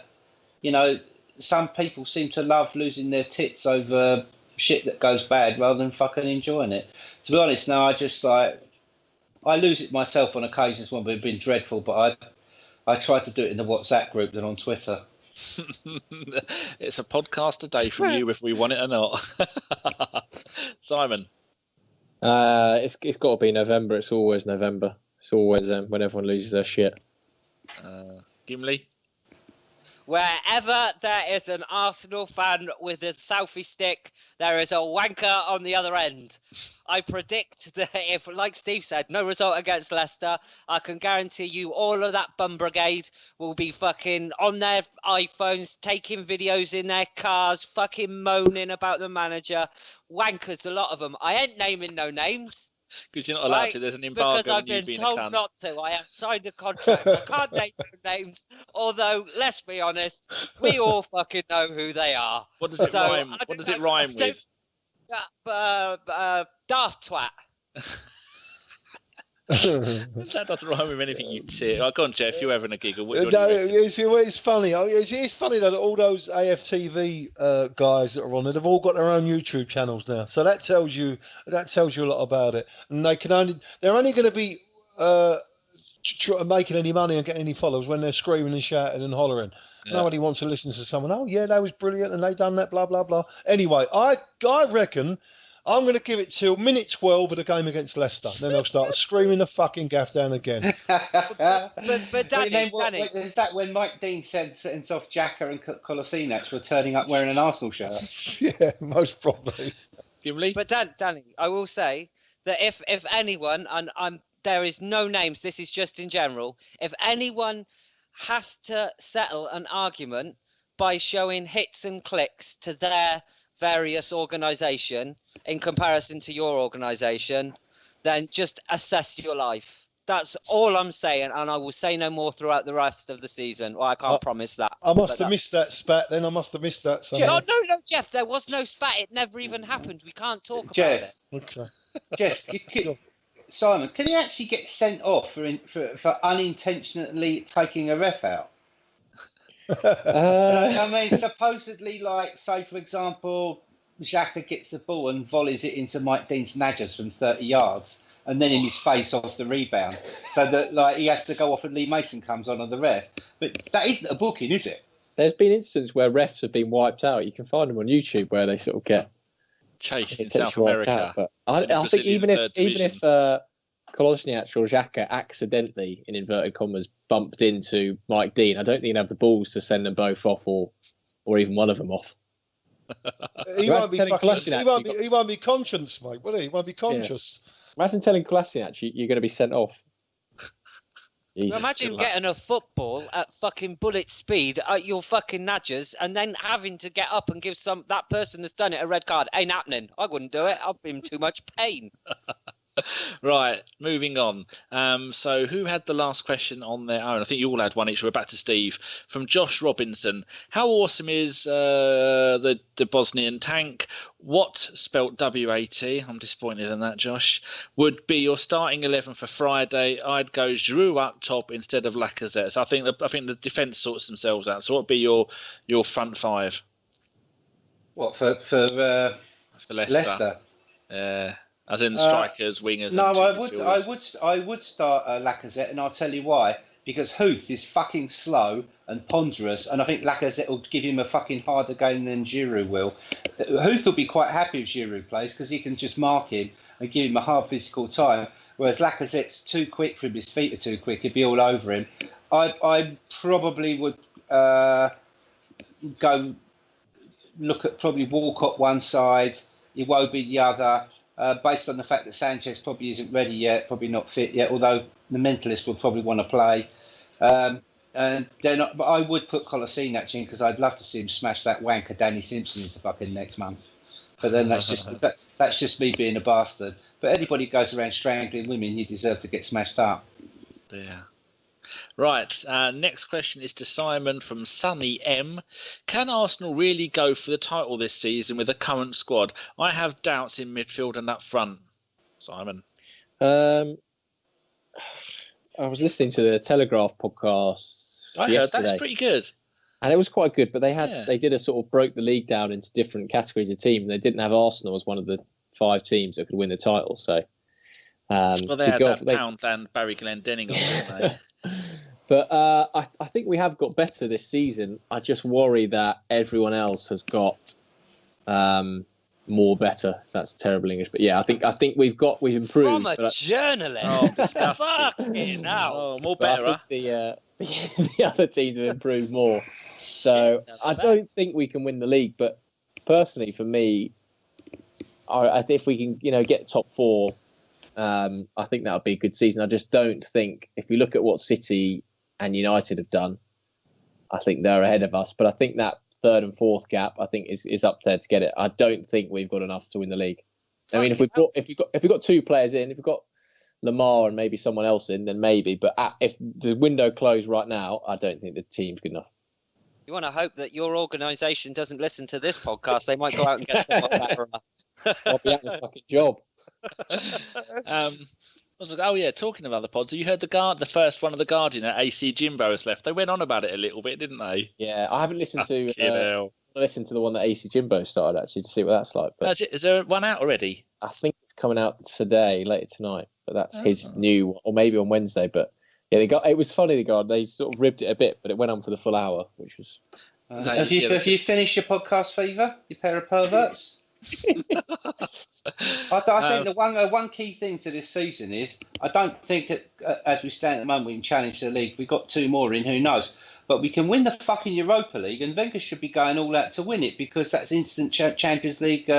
some people seem to love losing their tits over shit that goes bad rather than fucking enjoying it. To be honest, now I lose it myself on occasions when we've been dreadful, but I try to do it in the WhatsApp group than on Twitter. It's a podcast a day from you if we want it or not. Simon? It's got to be November. It's always November. It's always when everyone loses their shit. Gimli? Wherever there is an Arsenal fan with a selfie stick, there is a wanker on the other end. I predict that if, like Steve said, no result against Leicester, I can guarantee you all of that bum brigade will be fucking on their iPhones, taking videos in their cars, fucking moaning about the manager. Wankers, a lot of them. I ain't naming no names. Because you're not allowed to. There's an embargo. Because I've been told not to. I have signed a contract. I can't name no names. Although, let's be honest, we all fucking know who they are. What does it rhyme? What does it rhyme with? Daft twat. That doesn't rhyme with anything you'd say. Oh, go on, Geoff. You're having a giggle. No, it's funny. It's funny that all those AFTV guys that are on it have all got their own YouTube channels now. So that tells you a lot about it. And they're only going to be making any money and getting any followers when they're screaming and shouting and hollering. Yeah. Nobody wants to listen to someone. Oh yeah, that was brilliant, and they done that. Blah blah blah. Anyway, I reckon. I'm going to give it till minute 12 of the game against Leicester. Then they'll start screaming the fucking gaff down again. but Danny, is that when Mike Dean sends off Xhaka and Kolasinac for turning up wearing an Arsenal shirt? Yeah, most probably. Gimli? But Danny, I will say that if anyone, and there is no names, this is just in general, if anyone has to settle an argument by showing hits and clicks to their various organisation in comparison to your organisation, then just assess your life. That's all I'm saying, and I will say no more throughout the rest of the season. Well, I can't promise that. I must have missed that spat then. I must have missed that somehow. No, Geoff, there was no spat. It never even happened. We can't talk about it. Okay. Geoff, Simon, can you actually get sent off for unintentionally taking a ref out? I mean, supposedly, like, say, for example, Xhaka gets the ball and volleys it into Mike Dean's Nadgers from 30 yards, and then in his face off the rebound, so that like he has to go off and Lee Mason comes on the ref. But that isn't a booking, is it? There's been instances where refs have been wiped out. You can find them on YouTube where they sort of get chased in South America. But I think even if Kolasinac or Xhaka accidentally, in inverted commas, bumped into Mike Dean, I don't think he'd have the balls to send them both off or even one of them off. He won't be conscious, mate, will he? He won't be conscious. Yeah. Imagine telling Kolasinac you're going to be sent off. Imagine getting a football at fucking bullet speed at your fucking Nadgers and then having to get up and give that person that's done it a red card. Ain't happening. I wouldn't do it. I'd be in too much pain. Right, moving on. So who had the last question on their own? I think you all had one each. We're back to Steve. From Josh Robinson. How awesome is the Bosnian tank? What, spelt W-A-T, I'm disappointed in that, Josh, would be your starting 11 for Friday? I'd go Giroud up top instead of Lacazette. So I think the defence sorts themselves out. So what would be your front five? What, for Leicester? Yeah. As in strikers, wingers. No, I would start Lacazette, and I'll tell you why. Because Huth is fucking slow and ponderous, and I think Lacazette will give him a fucking harder game than Giroud will. Huth will be quite happy if Giroud plays because he can just mark him and give him a hard physical time. Whereas Lacazette's too quick for him; his feet are too quick. He'd be all over him. I probably would go look at probably Walcott one side, Iwobi the other. Based on the fact that Sanchez probably isn't ready yet, probably not fit yet, although the mentalist will probably want to play. And but I would put Kolasinac in because I'd love to see him smash that wanker Danny Simpson into fucking next month. But then that's just me being a bastard. But anybody who goes around strangling women, you deserve to get smashed up. Yeah. Right, next question is to Simon from Sunny M. Can Arsenal really go for the title this season with the current squad? I have doubts in midfield and up front. Simon? I was listening to the Telegraph podcast yesterday. That's pretty good. And it was quite good, but they did a sort of broke the league down into different categories of team. They didn't have Arsenal as one of the 5 teams that could win the title, so... well, they had that Poundland Barry Glendenning on, didn't they? But I think we have got better this season. I just worry that everyone else has got more better. That's terrible English, but yeah, I think we've improved. From a journalist, oh, disgusting! Fucking hell. Oh, more better. The other teams have improved more. So I don't think we can win the league. But personally, for me, if we can, get top 4. I think that would be a good season. I just don't think, if we look at what City and United have done, I think they're ahead of us. But I think that 3rd and 4th gap, I think, is up there to get it. I don't think we've got enough to win the league. I mean, if we've got 2 players in, if we've got Lamar and maybe someone else in, then maybe. But if the window closed right now, I don't think the team's good enough. You want to hope that your organisation doesn't listen to this podcast. They might go out and get someone better. I'll be out of a fucking job. was like, oh yeah, talking of other pods, have you heard the first one of the Guardian at AC Jimbo has left? They went on about it a little bit, didn't they? Yeah, I haven't listened to the one that AC Jimbo started actually to see what that's like. But is there one out already? I think it's coming out today, later tonight. But that's his new, or maybe on Wednesday. But yeah, it was funny. The Guard, they sort of ribbed it a bit, but it went on for the full hour, which was. Have you finished your podcast fever, you pair of perverts? I think the one key thing to this season is I don't think as we stand at the moment we can challenge the league. We've got 2 more in, who knows? But we can win the fucking Europa League, and Wenger should be going all out to win it because that's instant Champions League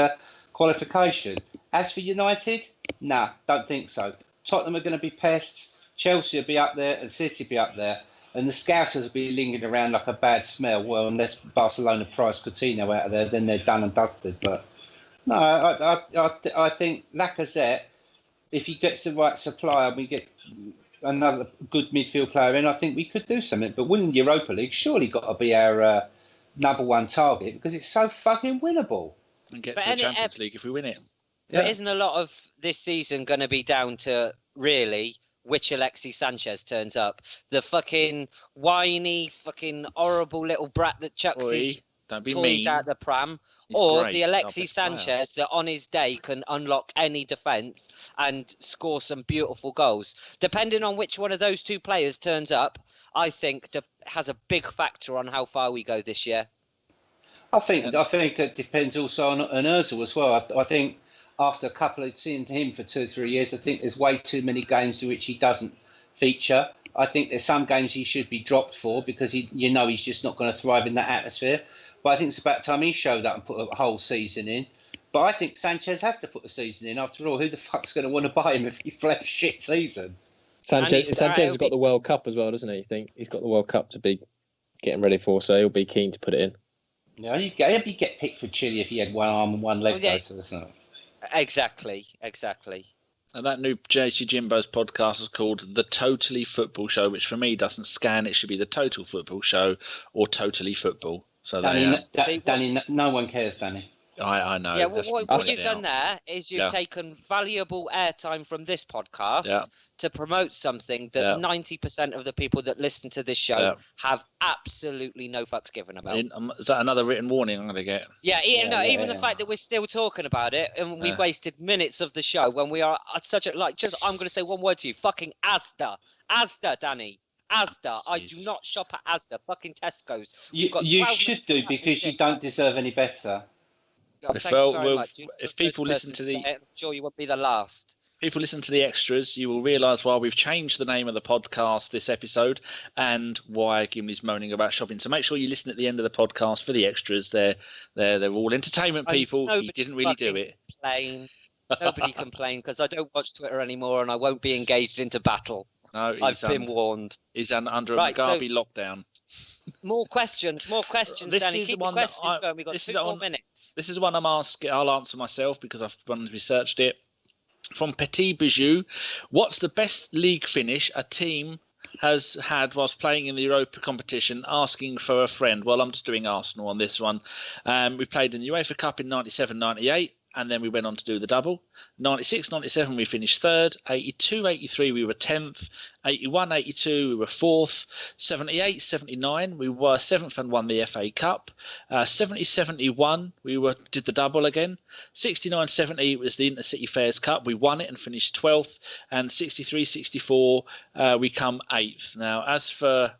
qualification. As for United, nah, don't think so. Tottenham are going to be pests. Chelsea will be up there, and City will be up there. And the Scousers will be lingering around like a bad smell. Well, unless Barcelona price Coutinho out of there, then they're done and dusted. But no, I think Lacazette, if he gets the right supply and we get another good midfield player in, I think we could do something. But winning the Europa League surely got to be our number one target because it's so fucking winnable. And get to the Champions League if we win it. But isn't a lot of this season going to be down to really which Alexis Sanchez turns up? The fucking whiny, fucking horrible little brat that chucks his toys out the pram. Or the Alexis Sanchez that on his day can unlock any defence and score some beautiful goals. Depending on which one of those 2 players turns up, I think has a big factor on how far we go this year. I think it depends also on Ozil as well. I think after a couple of seeing him for 2 or 3 years, I think there's way too many games in which he doesn't feature. I think there's some games he should be dropped for because he's just not going to thrive in that atmosphere. But I think it's about time he showed up and put a whole season in. But I think Sanchez has to put the season in. After all, who the fuck's going to want to buy him if he's playing a shit season? Sanchez has got the World Cup as well, doesn't he? You think he's got the World Cup to be getting ready for, so he'll be keen to put it in. No, he'd get picked for Chile if he had one arm and one leg. Exactly. And that new JC Jimbo's podcast is called The Totally Football Show, which for me doesn't scan. It should be The Total Football Show or Totally Football. So Danny, no one cares, Danny. I know. Yeah, what you've done there is you've taken valuable airtime from this podcast to promote something that 90% of the people that listen to this show have absolutely no fucks given about. Is that another written warning I'm going to get? Even the fact that we're still talking about it and we wasted minutes of the show when we are at such a, I'm going to say one word to you, fucking Asda, Danny. Asda. I do not shop at Asda. Fucking Tesco's. You should do because you don't deserve any better. If people listen to I'm sure you won't be the last. People listen to the extras, you will realise why we've changed the name of the podcast this episode and why Gimli's moaning about shopping. So make sure you listen at the end of the podcast for the extras. They're all entertainment people. He didn't really do it. Nobody complain because I don't watch Twitter anymore and I won't be engaged into battle. No, I've been warned. He's under a Mugabe lockdown. More questions, Danny. Keep the questions going. We've got 2 more minutes. This is one I'll answer myself because I've gone and researched it. From Petit Bijou, what's the best league finish a team has had whilst playing in the Europa competition? Asking for a friend. Well, I'm just doing Arsenal on this one. We played in the UEFA Cup in 97-98. And then we went on to do the double. 96-97 we finished 3rd. 82-83 we were 10th. 81-82 we were 4th. 78-79 we were 7th and won the FA Cup. 70-71 we did the double again. 69-70 was the Intercity Fairs Cup. We won it and finished 12th. And 63-64 we come 8th. Now, as for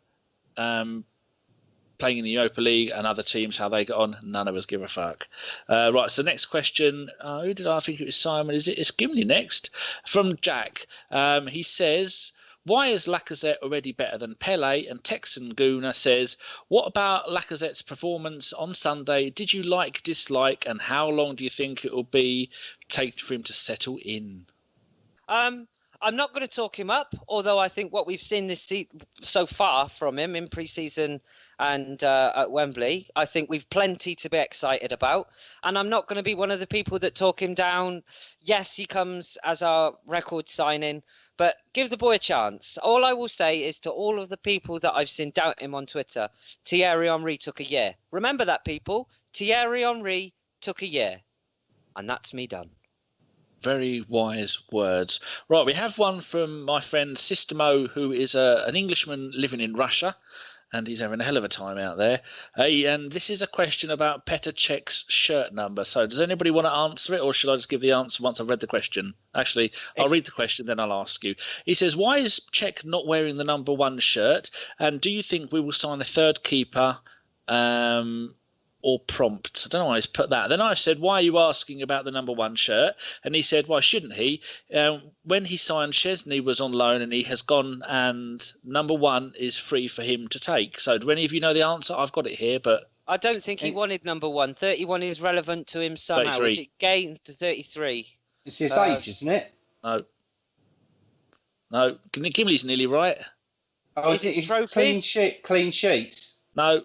playing in the Europa League and other teams, how they got on, none of us give a fuck. Right, so next question. Who did I think it was? Simon. It's Gimli next. From Jack. He says, why is Lacazette already better than Pele? And Texan Guna says, what about Lacazette's performance on Sunday? Did you dislike, and how long do you think it will take for him to settle in? I'm not going to talk him up, although I think what we've seen so far from him in pre-season and at Wembley, I think we've plenty to be excited about. And I'm not going to be one of the people that talk him down. Yes, he comes as our record signing, but give the boy a chance. All I will say is to all of the people that I've seen doubt him on Twitter, Thierry Henry took a year. Remember that, people. Thierry Henry took a year. And that's me done. Very wise words. Right, we have one from my friend Systemo, who is an Englishman living in Russia, and he's having a hell of a time out there. And this is a question about Petr Cech's shirt number. So does anybody want to answer it, or should I just give the answer once I've read the question? Actually, I'll read the question, then I'll ask you. He says, why is Cech not wearing the number 1 shirt? And do you think we will sign a third keeper or prompt? I don't know why he's put that. Then I said, why are you asking about the number 1 shirt? And he said, why shouldn't he? When he signed, Szczesny was on loan and he has gone, and number 1 is free for him to take. So do any of you know the answer? I've got it here, but I don't think he wanted number 1. 31 is relevant to him somehow. 33. Is it gained to 33? It's his age, isn't it? No. Gimli's nearly right. Oh, Is it trophies? Clean sheets? No.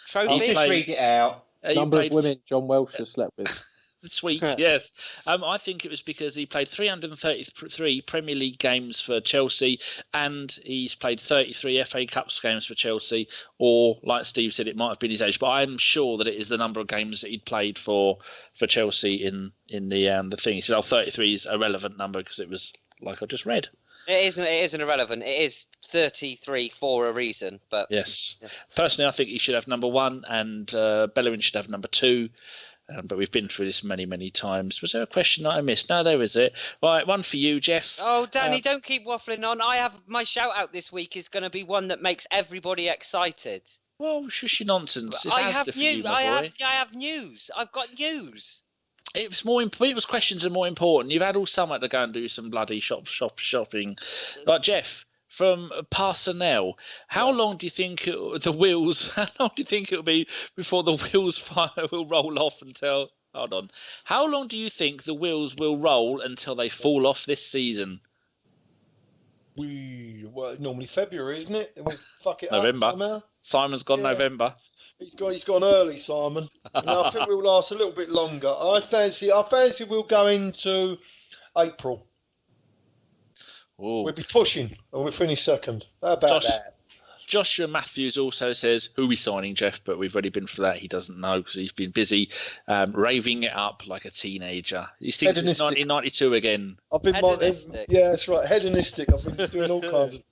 Trophies? Just read it out. Number of women John Welsh has slept with. Sweet, yes. I think it was because he played 333 Premier League games for Chelsea, and he's played 33 FA Cups games for Chelsea, or like Steve said, it might have been his age, but I'm sure that it is the number of games that he'd played for Chelsea in the thing. He said, 33 is a relevant number because it was like I just read. It isn't irrelevant. It is 33 for a reason. But yes, personally, I think he should have number 1, and Bellerin should have number 2. But we've been through this many, many times. Was there a question that I missed? No, there is it. Right, one for you, Geoff. Oh, Danny, don't keep waffling on. I have my shout out this week is going to be one that makes everybody excited. Well, shush your nonsense. It's I have Asda for you, news. my boy. I have news. I've got news. People's questions are more important. You've had all summer to go and do some bloody shopping. Like Geoff from Parsonell, how long do you think the wheels? How long do you think it'll be before the wheels will roll off until? Hold on. How long do you think the wheels will roll until they fall off this season? Well, normally February, isn't it? We fuck it November. up somehow. Simon's gone November. He's gone early, Simon. And I think we'll last a little bit longer. I fancy we'll go into April. Ooh. We'll be pushing, and we'll finish second. How about that? Joshua Matthews also says, who are we signing, Geoff? But we've already been for that. He doesn't know because he's been busy raving it up like a teenager. He thinks it's 1992 again. I've been yeah, that's right. Hedonistic. I've been doing all kinds of...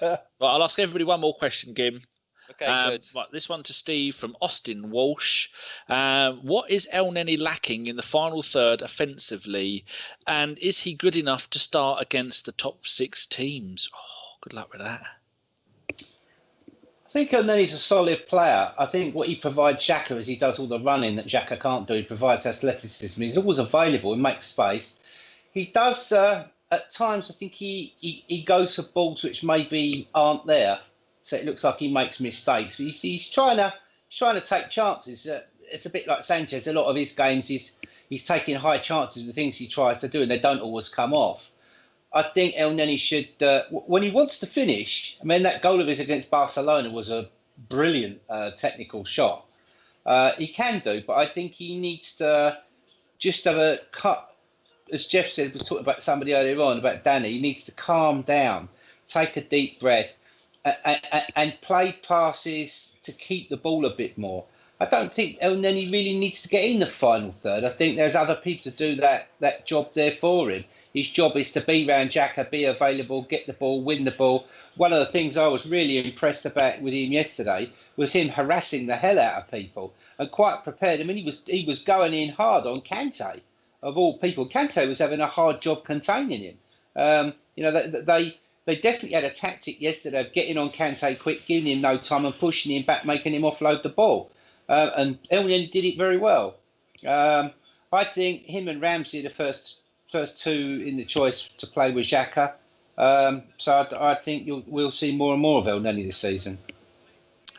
Right, I'll ask everybody one more question, Gim. Okay, good. Right, this one to Steve from Austin Walsh. What is Elneny lacking in the final third offensively? And is he good enough to start against the top 6 teams? Oh, good luck with that. I think Elneny's a solid player. I think what he provides Xhaka is he does all the running that Xhaka can't do. He provides athleticism. He's always available. He makes space. He does, at times, I think he goes for balls which maybe aren't there. So it looks like he makes mistakes. He's trying to take chances. It's a bit like Sanchez. A lot of his games, he's taking high chances of the things he tries to do, and they don't always come off. I think Elneny should, when he wants to finish, I mean, that goal of his against Barcelona was a brilliant technical shot. He can do, but I think he needs to just have a cut. As Geoff said, we talked about somebody earlier on, about Danny. He needs to calm down, take a deep breath, and play passes to keep the ball a bit more. I don't think Elneny really needs to get in the final third. I think there's other people to do that job there for him. His job is to be round Xhaka, be available, get the ball, win the ball. One of the things I was really impressed about with him yesterday was him harassing the hell out of people and quite prepared. I mean, he was going in hard on Kante, of all people. Kante was having a hard job containing him. They definitely had a tactic yesterday of getting on Kante quick, giving him no time and pushing him back, making him offload the ball. And Elneny did it very well. I think him and Ramsey are the first 2 in the choice to play with Xhaka. So I think we'll see more and more of Elneny this season.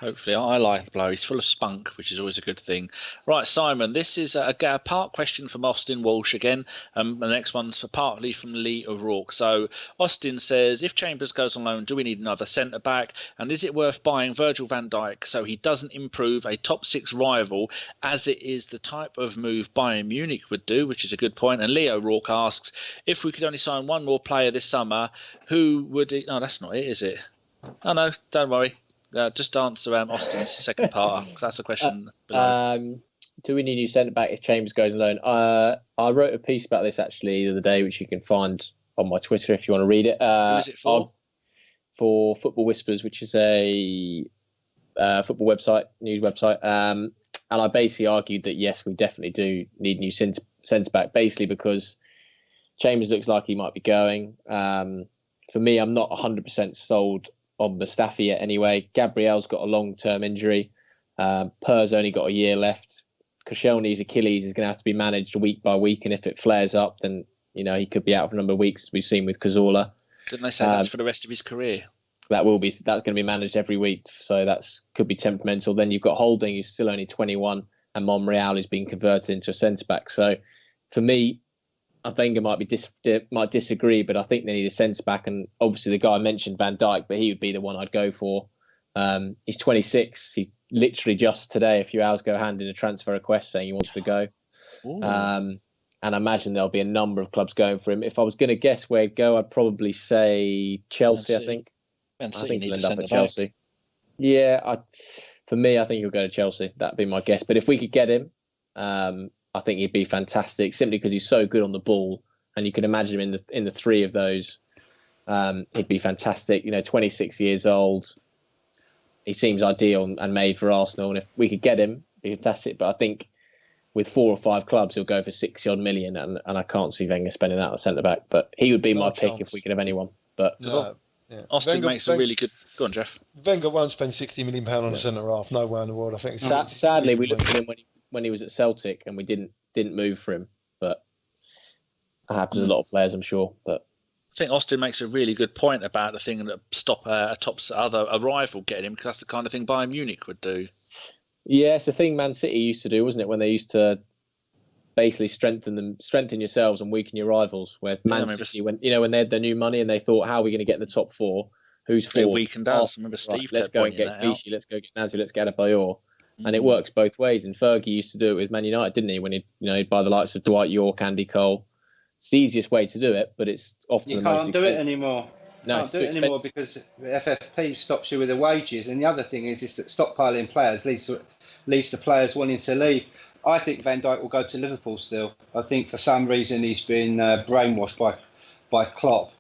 Hopefully. I like the blow. He's full of spunk, which is always a good thing. Right, Simon, this is a part question from Austin Walsh again. The next one's partly from Lee O'Rourke. So Austin says, if Chambers goes on loan, do we need another centre-back? And is it worth buying Virgil van Dijk so he doesn't improve a top 6 rival, as it is the type of move Bayern Munich would do, which is a good point. And Lee O'Rourke asks, if we could only sign one more player this summer, who would it... No, that's not it, is it? Oh, no, don't worry. Just answer Austin's second part. That's a question. do we need a new centre back if Chambers goes on loan? I wrote a piece about this actually the other day, which you can find on my Twitter if you want to read it. Who is it for? For Football Whispers, which is a football website, news website. And I basically argued that yes, we definitely do need new centre back, basically because Chambers looks like he might be going. For me, I'm not 100% sold on Mustafi yet anyway. Gabriel's got a long-term injury. Per's only got a year left. Koscielny's Achilles is going to have to be managed week by week, and if it flares up, then he could be out for a number of weeks, as we've seen with Cazorla. Didn't they say that's for the rest of his career? That's going to be managed every week, so could be temperamental. Then you've got Holding, who's still only 21, and Monreal, who's been converted into a centre back. So for me, I think it might disagree, but I think they need a centre back, and obviously the guy I mentioned, Van Dijk, but he would be the one I'd go for. He's 26. He's literally just today, a few hours ago, handed in a transfer request saying he wants to go. And I imagine there'll be a number of clubs going for him. If I was going to guess where he'd go, I'd probably say Chelsea. I think he'll end up at Chelsea. Yeah, for me, I think he'll go to Chelsea. That'd be my guess. But if we could get him, I think he'd be fantastic, simply because he's so good on the ball, and you can imagine him in the three of those. He'd be fantastic. 26 years old. He seems ideal and made for Arsenal. And if we could get him, it'd be fantastic. But I think with 4 or 5 clubs, he'll go for 60-odd million, and I can't see Wenger spending that on centre back. But he would be my pick if we could have anyone. But Austin makes a really good. Go on, Geoff. Wenger won't spend £60 million on a centre half. No way in the world. I think. Sadly, we looked at him when he was at Celtic, and we didn't move for him. But that happens to a lot of players, I'm sure. But I think Austin makes a really good point about the thing that stop a rival getting him, because that's the kind of thing Bayern Munich would do. Yeah, it's the thing Man City used to do, wasn't it? When they used to basically strengthen yourselves and weaken your rivals. Where Man City, when they had their new money and they thought, how are we going to get in the top 4? Who's 4? They weakened us. Remember Steve? Let's go and get Clichy. Let's go get Nazi. Let's get Adebayor. And it works both ways. And Fergie used to do it with Man United, didn't he? When he'd buy the likes of Dwight York, Andy Cole. It's the easiest way to do it, but it's often the most expensive. You can't do it anymore. Can't do it anymore because FFP stops you with the wages. And the other thing is that stockpiling players leads to players wanting to leave. I think Van Dijk will go to Liverpool still. I think for some reason he's been brainwashed by Klopp.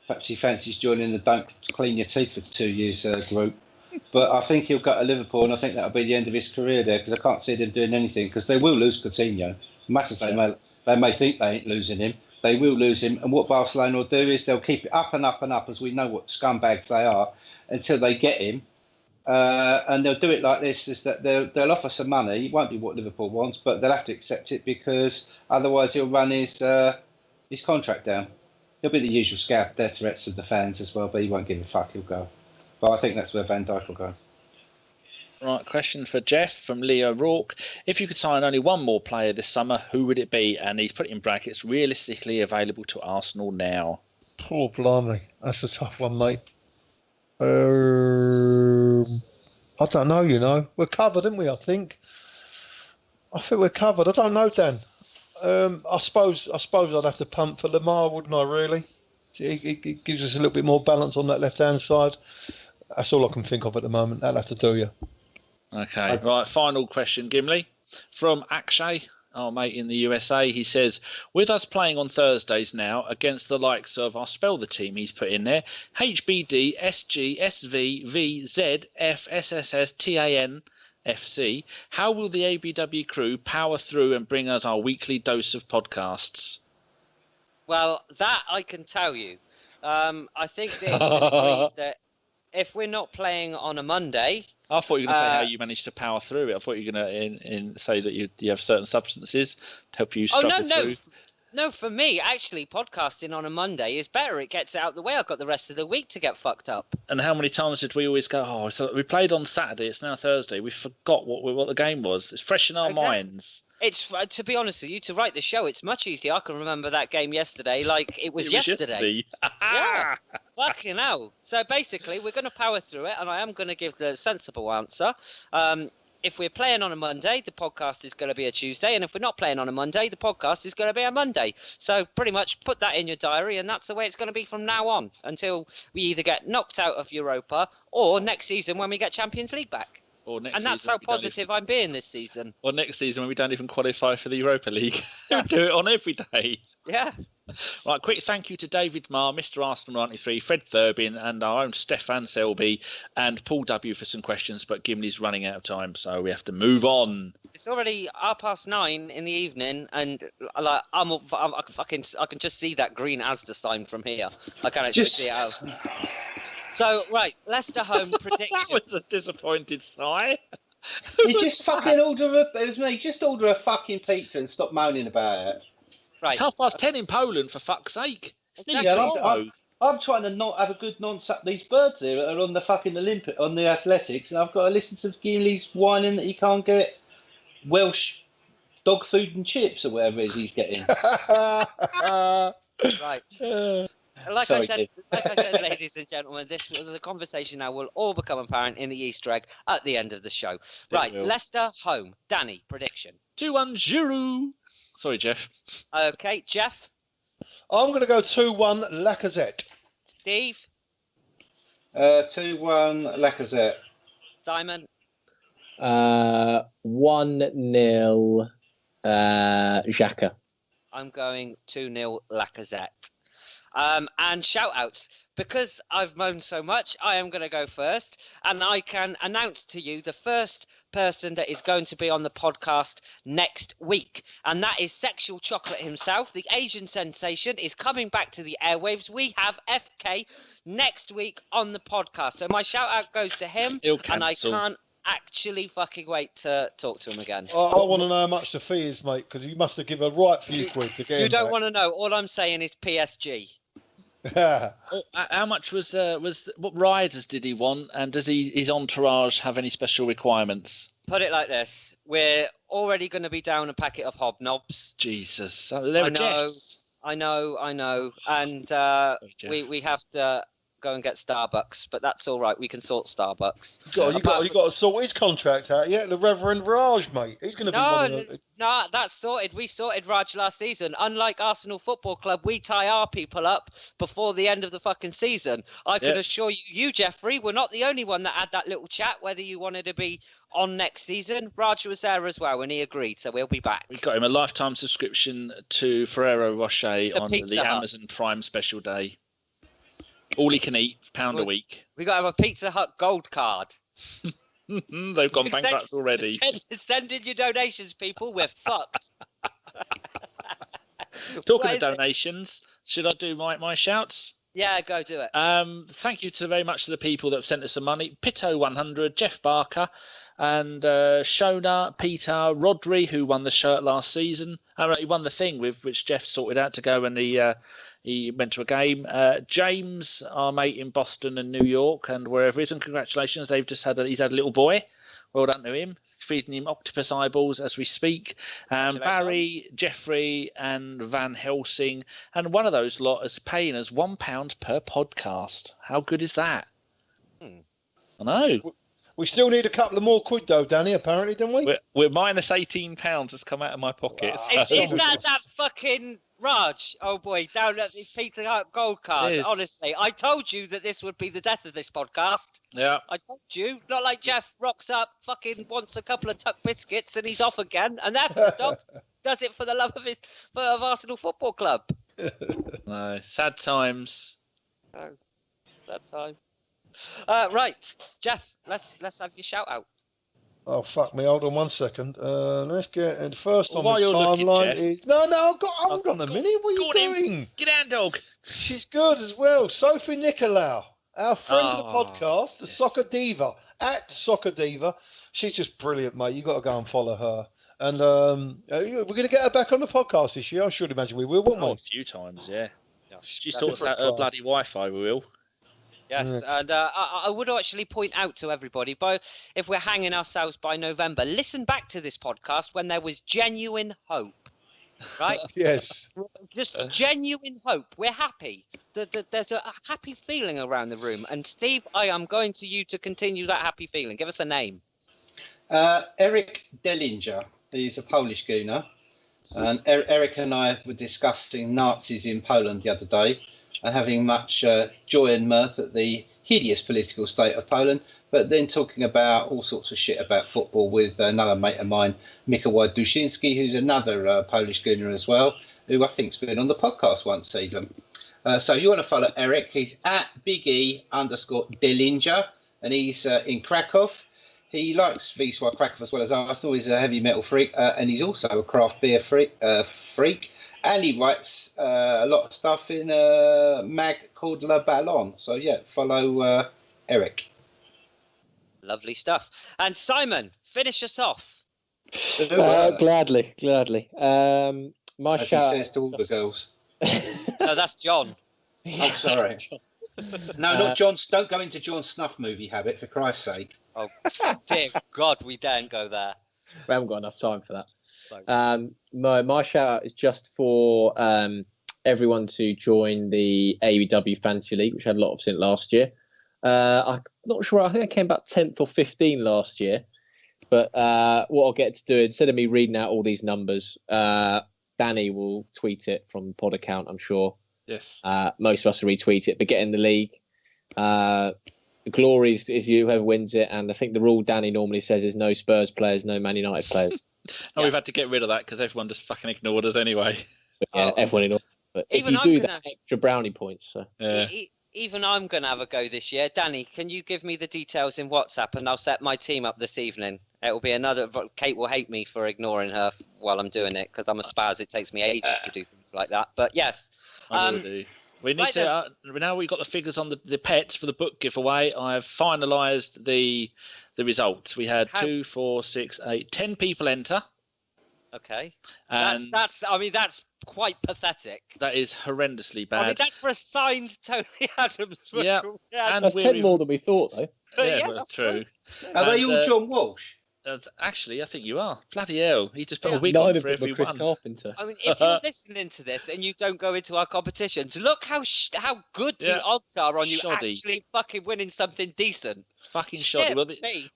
Perhaps he fancies joining the don't clean your teeth for 2 years group. But I think he'll go to Liverpool, and I think that'll be the end of his career there, because I can't see them doing anything, because they will lose Coutinho. They may think they ain't losing him. They will lose him. And what Barcelona will do is they'll keep it up and up and up, as we know what scumbags they are, until they get him. And they'll do it like this, is that they'll offer some money. It won't be what Liverpool wants, but they'll have to accept it, because otherwise he'll run his contract down. He'll be the usual scout death threats of the fans as well, but he won't give a fuck. He'll go. But I think that's where Van Dijk will go. Right, question for Geoff from Leo Rourke. If you could sign only one more player this summer, who would it be? And he's put in brackets, realistically available to Arsenal now. Poor blimey. That's a tough one, mate. I don't know, We're covered, aren't we, I think we're covered. I don't know, Dan. I suppose I'd have to punt for Lamar, wouldn't I, really? It gives us a little bit more balance on that left-hand side. That's all I can think of at the moment. That'll have to do you. Okay, right. Final question, Gimli. From Akshay, our mate in the USA. He says, with us playing on Thursdays now against the likes of, I'll spell the team he's put in there, HBD, SG, SV, VZ, F, SSS, TAN, FC, how will the ABW crew power through and bring us our weekly dose of podcasts? Well, that I can tell you. I think that if we're not playing on a Monday... I thought you were going to say how you managed to power through it. I thought you were going to say that you have certain substances to help you struggle through. No, for me, actually, podcasting on a Monday is better. It gets it out of the way. I've got the rest of the week to get fucked up. And how many times did we always go, so we played on Saturday, it's now Thursday, we forgot what the game was. It's fresh in our minds. It's, to be honest with you, to write the show, it's much easier. I can remember that game yesterday like it was yesterday. Yeah, fucking hell. So basically, we're going to power through it, and I am going to give the sensible answer. If we're playing on a Monday, the podcast is going to be a Tuesday. And if we're not playing on a Monday, the podcast is going to be a Monday. So pretty much put that in your diary. And that's the way it's going to be from now on until we either get knocked out of Europa or next season when we get Champions League back. Or next And that's season, how positive I'm being this season. Or next season when we don't even qualify for the Europa League. We do it on every day. Yeah. Right, quick thank you to David Marr, Mr. Arsenal 93, Fred Thurbin, and our own Stefan Selby, and Paul W for some questions, but Gimli's running out of time, so we have to move on. It's already 9:30 in the evening, and like I can just see that green Asda sign from here. I can actually see it out. So right, Leicester home prediction. That was a disappointed sigh. You just fucking order it was me. Just order a fucking pizza and stop moaning about it. Right. It's 10:30 in Poland, for fuck's sake. It's nearly Yeah, tomorrow. I'm trying to not have a good non-suck. These birds here are on the fucking on the athletics, and I've got to listen to Gimli's whining that he can't get Welsh dog food and chips or whatever it is he's getting. Right. Like I said, ladies and gentlemen, the conversation now will all become apparent in the Easter egg at the end of the show. Right, Leicester home. Danny, prediction. 2-1 Giroud. Sorry, Geoff. Okay, Geoff. I'm going to go 2-1 Lacazette. Steve. 2-1 Lacazette. Simon. 1-0 Xhaka. I'm going 2-0 Lacazette. And shout outs. Because I've moaned so much, I am going to go first. And I can announce to you the first person that is going to be on the podcast next week. And that is Sexual Chocolate himself. The Asian sensation is coming back to the airwaves. We have FK next week on the podcast. So my shout out goes to him. And I can't actually fucking wait to talk to him again. I want to know how much the fee is, mate, because you must have given a right few quid to get him. You don't want to know. All I'm saying is PSG. How much was what riders did he want, and does his entourage have any special requirements? Put it like this: we're already going to be down a packet of hobnobs. Jesus, there are Jeffs. I know, and we have to go and get Starbucks, but that's all right. We can sort Starbucks. You got to sort his contract out. Yeah, the Reverend Raj, mate. He's going to be one of them. No, that's sorted. We sorted Raj last season. Unlike Arsenal Football Club, we tie our people up before the end of the fucking season. I can assure you, Jeffrey, we're not the only one that had that little chat, whether you wanted to be on next season. Raj was there as well, and he agreed, so we'll be back. We got him a lifetime subscription to Ferrero Rocher on the Amazon Prime special day. All he can eat, £1 a week. We got to have a Pizza Hut gold card. They've gone bankrupt already. Send in your donations, people. We're fucked. Talking of donations, should I do my shouts? Yeah, go do it. Thank you very much to the people that have sent us some money. Pito100, Jeff Barker, and Shona, Peter, Rodri, who won the shirt last season. He won the thing with which Jeff sorted out to go, and he went to a game. James, our mate in Boston and New York and wherever he is, and congratulations, he's had a little boy. Well done to him. Feeding him octopus eyeballs as we speak. Barry, Jeffrey, and Van Helsing, and one of those lot is paying us £1 per podcast. How good is that? I know. We still need a couple of more quid, though, Danny. Apparently, don't we? We're minus £18 has come out of my pocket. Is that fucking Raj? Oh boy, down at the Peter Hut gold card. Honestly, I told you that this would be the death of this podcast. Yeah, I told you. Not like Geoff rocks up, fucking wants a couple of tuck biscuits, and he's off again. And that dog does it for the love of Arsenal Football Club. No, sad times. No, sad time. Right, Geoff, let's have your shout out. Oh fuck me! Hold on 1 second. Let's get in first on the timeline. Hold on a minute. What are you doing? Get down, dog. She's good as well. Sophie Nicolau, our friend of the podcast, the Soccer Diva at Soccer Diva. She's just brilliant, mate. You got to go and follow her. And we're going to get her back on the podcast this year. I should imagine we will, won't we? A few times, yeah. She sorts out her bloody Wi-Fi. We will. Yes, and I would actually point out to everybody, but if we're hanging ourselves by November, listen back to this podcast when there was genuine hope, right? Yes. Just genuine hope. We're happy. There's a happy feeling around the room. And Steve, I am going to you to continue that happy feeling. Give us a name. Eric Dellinger. He's a Polish gooner. And Eric and I were discussing Nazis in Poland the other day, and having much joy and mirth at the hideous political state of Poland, but then talking about all sorts of shit about football with another mate of mine, Mikołaj Duszyński, who's another Polish gooner as well, who I think's been on the podcast once even. So if you want to follow Eric, he's at @biggie_Delinger, and he's in Krakow. He likes Wisła Krakow as well as Arsenal. He's a heavy metal freak, and he's also a craft beer freak. And he writes a lot of stuff in a mag called Le Ballon. So, yeah, follow Eric. Lovely stuff. And Simon, finish us off. Gladly. My As shout he says to all the girls. No, that's John. I'm sorry. No, not John. Don't go into John's snuff movie habit, for Christ's sake. Oh, dear God, we daren't go there. We haven't got enough time for that. My shout out is just for everyone to join the ABW Fantasy League, which had a lot of us in last year. I'm not sure. I think I came about 10th or 15th last year. But what I'll get to do, instead of me reading out all these numbers, Danny will tweet it from the pod account, I'm sure. Yes. Most of us will retweet it, but get in the league. The glory is you, whoever wins it. And I think the rule Danny normally says is no Spurs players, no Man United players. We've had to get rid of that because everyone just fucking ignored us anyway. But, yeah, everyone in. But if you do that, extra brownie points. So. Yeah. Even I'm going to have a go this year. Danny, can you give me the details in WhatsApp and I'll set my team up this evening? It will be another. Kate will hate me for ignoring her while I'm doing it because I'm a spaz. It takes me ages to do things like that. But yes. We need to. Now we've got the figures on the pets for the book giveaway. I've finalised the results. We had 2, 4, 6, 8, 10 people enter. Okay. That's quite pathetic. That is horrendously bad. I mean, that's for a signed Tony Adams book. Yeah. And that's 10 more than we thought, though. Yeah, that's true. Are they all John Walsh? Actually, I think you are. Bloody hell. He just put a wig on for everyone. Chris Carpenter. I mean, if you're listening to this and you don't go into our competitions, look how good the odds are on you actually fucking winning something decent. Fucking shoddy. Well, 10.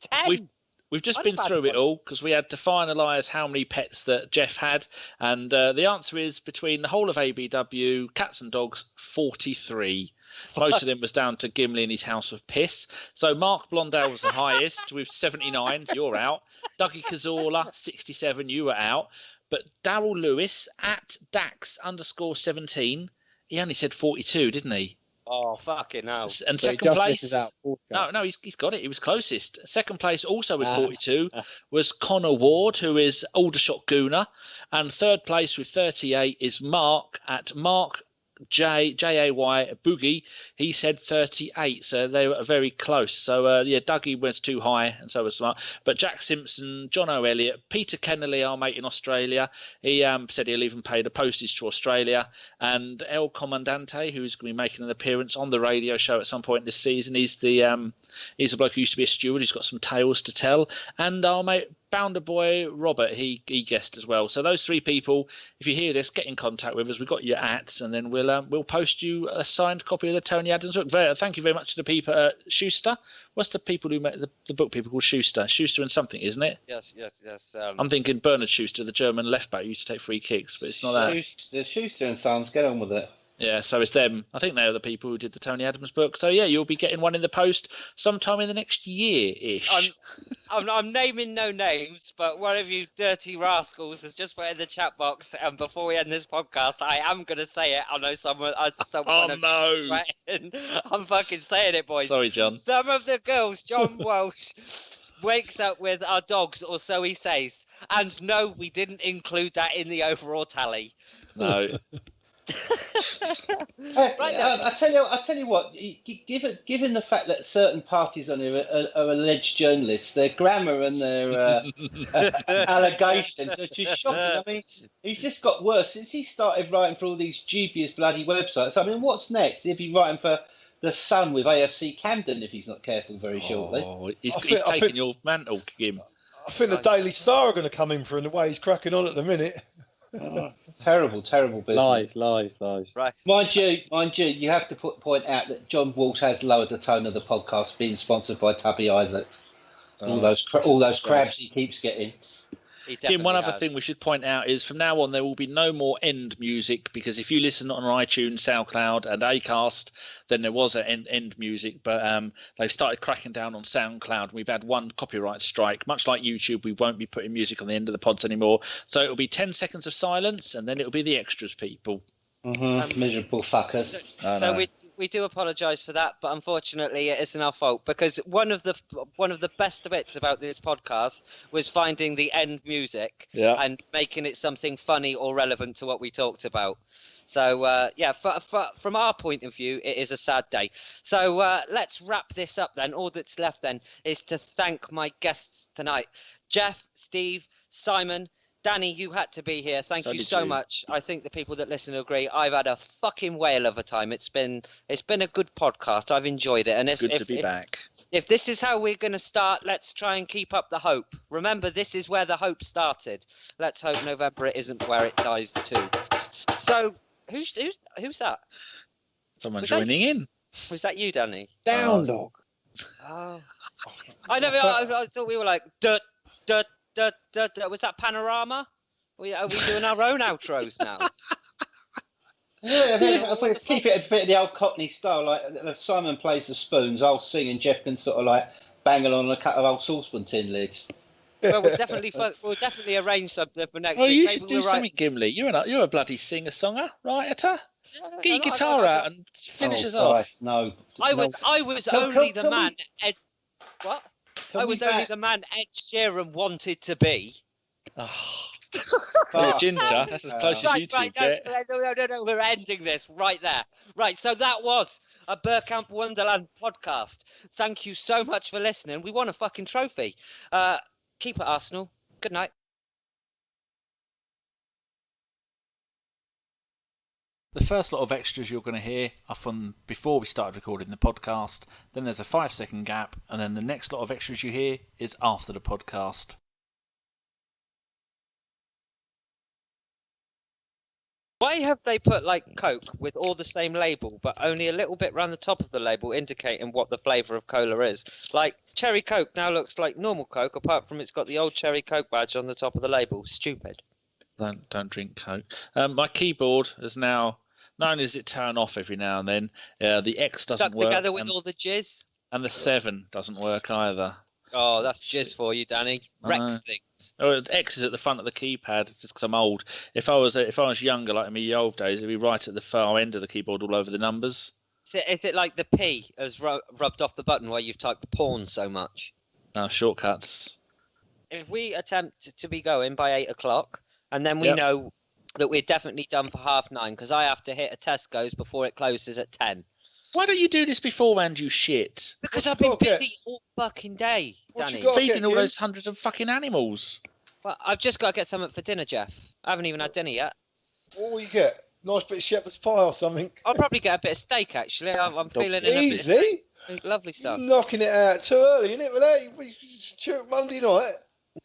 We've just been through it all because we had to finalise how many pets that Geoff had. And the answer is between the whole of ABW, cats and dogs, 43. Most of them was down to Gimli and his house of piss. So Mark Blondell was the highest with 79. You're out. Dougie Cazorla, 67. You were out. But Darryl Lewis at Dax_17. He only said 42, didn't he? Oh, fucking hell. And so second place. No, he's got it. He was closest. Second place, also with 42, was Connor Ward, who is Aldershot Gooner. And third place with 38 is Mark at Mark Jay Boogie. He said 38, so they were very close. So Dougie was too high, and so was Mark. But Jack Simpson, John O'Elliott, Peter Kennelly, our mate in Australia, he said he'll even pay the postage to Australia. And El Comandante, who's going to be making an appearance on the radio show at some point this season. He's the bloke who used to be a steward. He's got some tales to tell. And our mate Bounder Boy Robert, he guessed as well. So those 3 people, if you hear this, get in contact with us. We've got your ats, and then we'll post you a signed copy of the Tony Adams book. Thank you very much to the people at Schuster. What's the people who make the book people called Schuster? Schuster and something, isn't it? Yes. I'm thinking Bernard Schuster, the German left back, used to take free kicks, but it's not that. Schuster and Sons, get on with it. Yeah, so it's them. I think they're the people who did the Tony Adams book. So yeah, you'll be getting one in the post sometime in the next year-ish. I'm naming no names, but one of you dirty rascals has just put in the chat box. And before we end this podcast, I am going to say it. I know someone. Oh no! Sweating. I'm fucking saying it, boys. Sorry, John. Some of the girls, John Welsh, wakes up with our dogs, or so he says. And no, we didn't include that in the overall tally. No. I tell you what. Given the fact that certain parties on here are alleged journalists, their grammar and their allegations are just shocking. I mean, he's just got worse since he started writing for all these dubious bloody websites. I mean, what's next? He'll be writing for The Sun with AFC Camden if he's not careful very shortly. He's taking your mantle, Kim. I think the Daily Star are going to come in for him the way he's cracking on at the minute. Terrible business. Lies. Right. Mind you, you have to point out that John Walsh has lowered the tone of the podcast, being sponsored by Tubby Isaacs. All those crabs he keeps getting. Jim, one other thing we should point out is from now on there will be no more end music, because if you listen on iTunes, SoundCloud and Acast, then there was an end music, but they've started cracking down on SoundCloud. We've had one copyright strike. Much like YouTube, we won't be putting music on the end of the pods anymore. So it'll be 10 seconds of silence and then it'll be the extras, people. Miserable fuckers. So we do apologise for that, but unfortunately it isn't our fault, because one of the best bits about this podcast was finding the end music and making it something funny or relevant to what we talked about. So from our point of view, it is a sad day. So let's wrap this up then. All that's left then is to thank my guests tonight: Geoff, Steve, Simon. Danny, you had to be here. Thank you so much. I think the people that listen agree. I've had a fucking whale of a time. It's been a good podcast. I've enjoyed it. And if good to be back. If this is how we're going to start, let's try and keep up the hope. Remember, this is where the hope started. Let's hope November it isn't where it dies too. So who's that? Someone joining in. Was that you, Danny? Down dog. Oh. I thought we were like duh. Was that Panorama? Are we doing our own outros now? Yeah, if we keep it a bit of the old Cockney style, like if Simon plays the spoons, I'll sing and Geoff can sort of like bang along a couple of old saucepan tin lids. Well, we'll definitely arrange something for next week. You should do something, Gimli. You're a bloody singer-songer, writer. Get your guitar out and finish us off. No. I was only the man Ed Sheeran wanted to be. Oh. You're a ginger. That's as close as you two get. No. We're ending this right there. Right, so that was a Bergkamp Wonderland podcast. Thank you so much for listening. We won a fucking trophy. Keep it, Arsenal. Good night. The first lot of extras you're going to hear are from before we started recording the podcast. Then there's a 5-second gap, and then the next lot of extras you hear is after the podcast. Why have they put like Coke with all the same label, but only a little bit around the top of the label indicating what the flavour of cola is? Like Cherry Coke now looks like normal Coke, apart from it's got the old Cherry Coke badge on the top of the label. Stupid. Don't drink Coke. My keyboard is now, not only does it turn off every now and then, the X doesn't work. Together with all the jizz? And the 7 doesn't work either. Oh, that's jizz for you, Danny. Rex things. Oh, X is at the front of the keypad just because I'm old. If I was younger, like in the old days, it'd be right at the far end of the keyboard all over the numbers. Is it like the P has rubbed off the button where you've typed porn so much? No, shortcuts. If we attempt to be going by 8 o'clock, and then we know that we're definitely done for 9:30, because I have to hit a Tesco's before it closes at 10. Why don't you do this beforehand, you shit? Because I've been busy all fucking day, Danny. Feeding all those hundreds of fucking animals. Well, I've just got to get something for dinner, Geoff. I haven't even had dinner yet. What will you get? Nice bit of shepherd's pie or something? I'll probably get a bit of steak, actually. I'm feeling easy. Lovely stuff. You're knocking it out too early, isn't it? Without Monday night.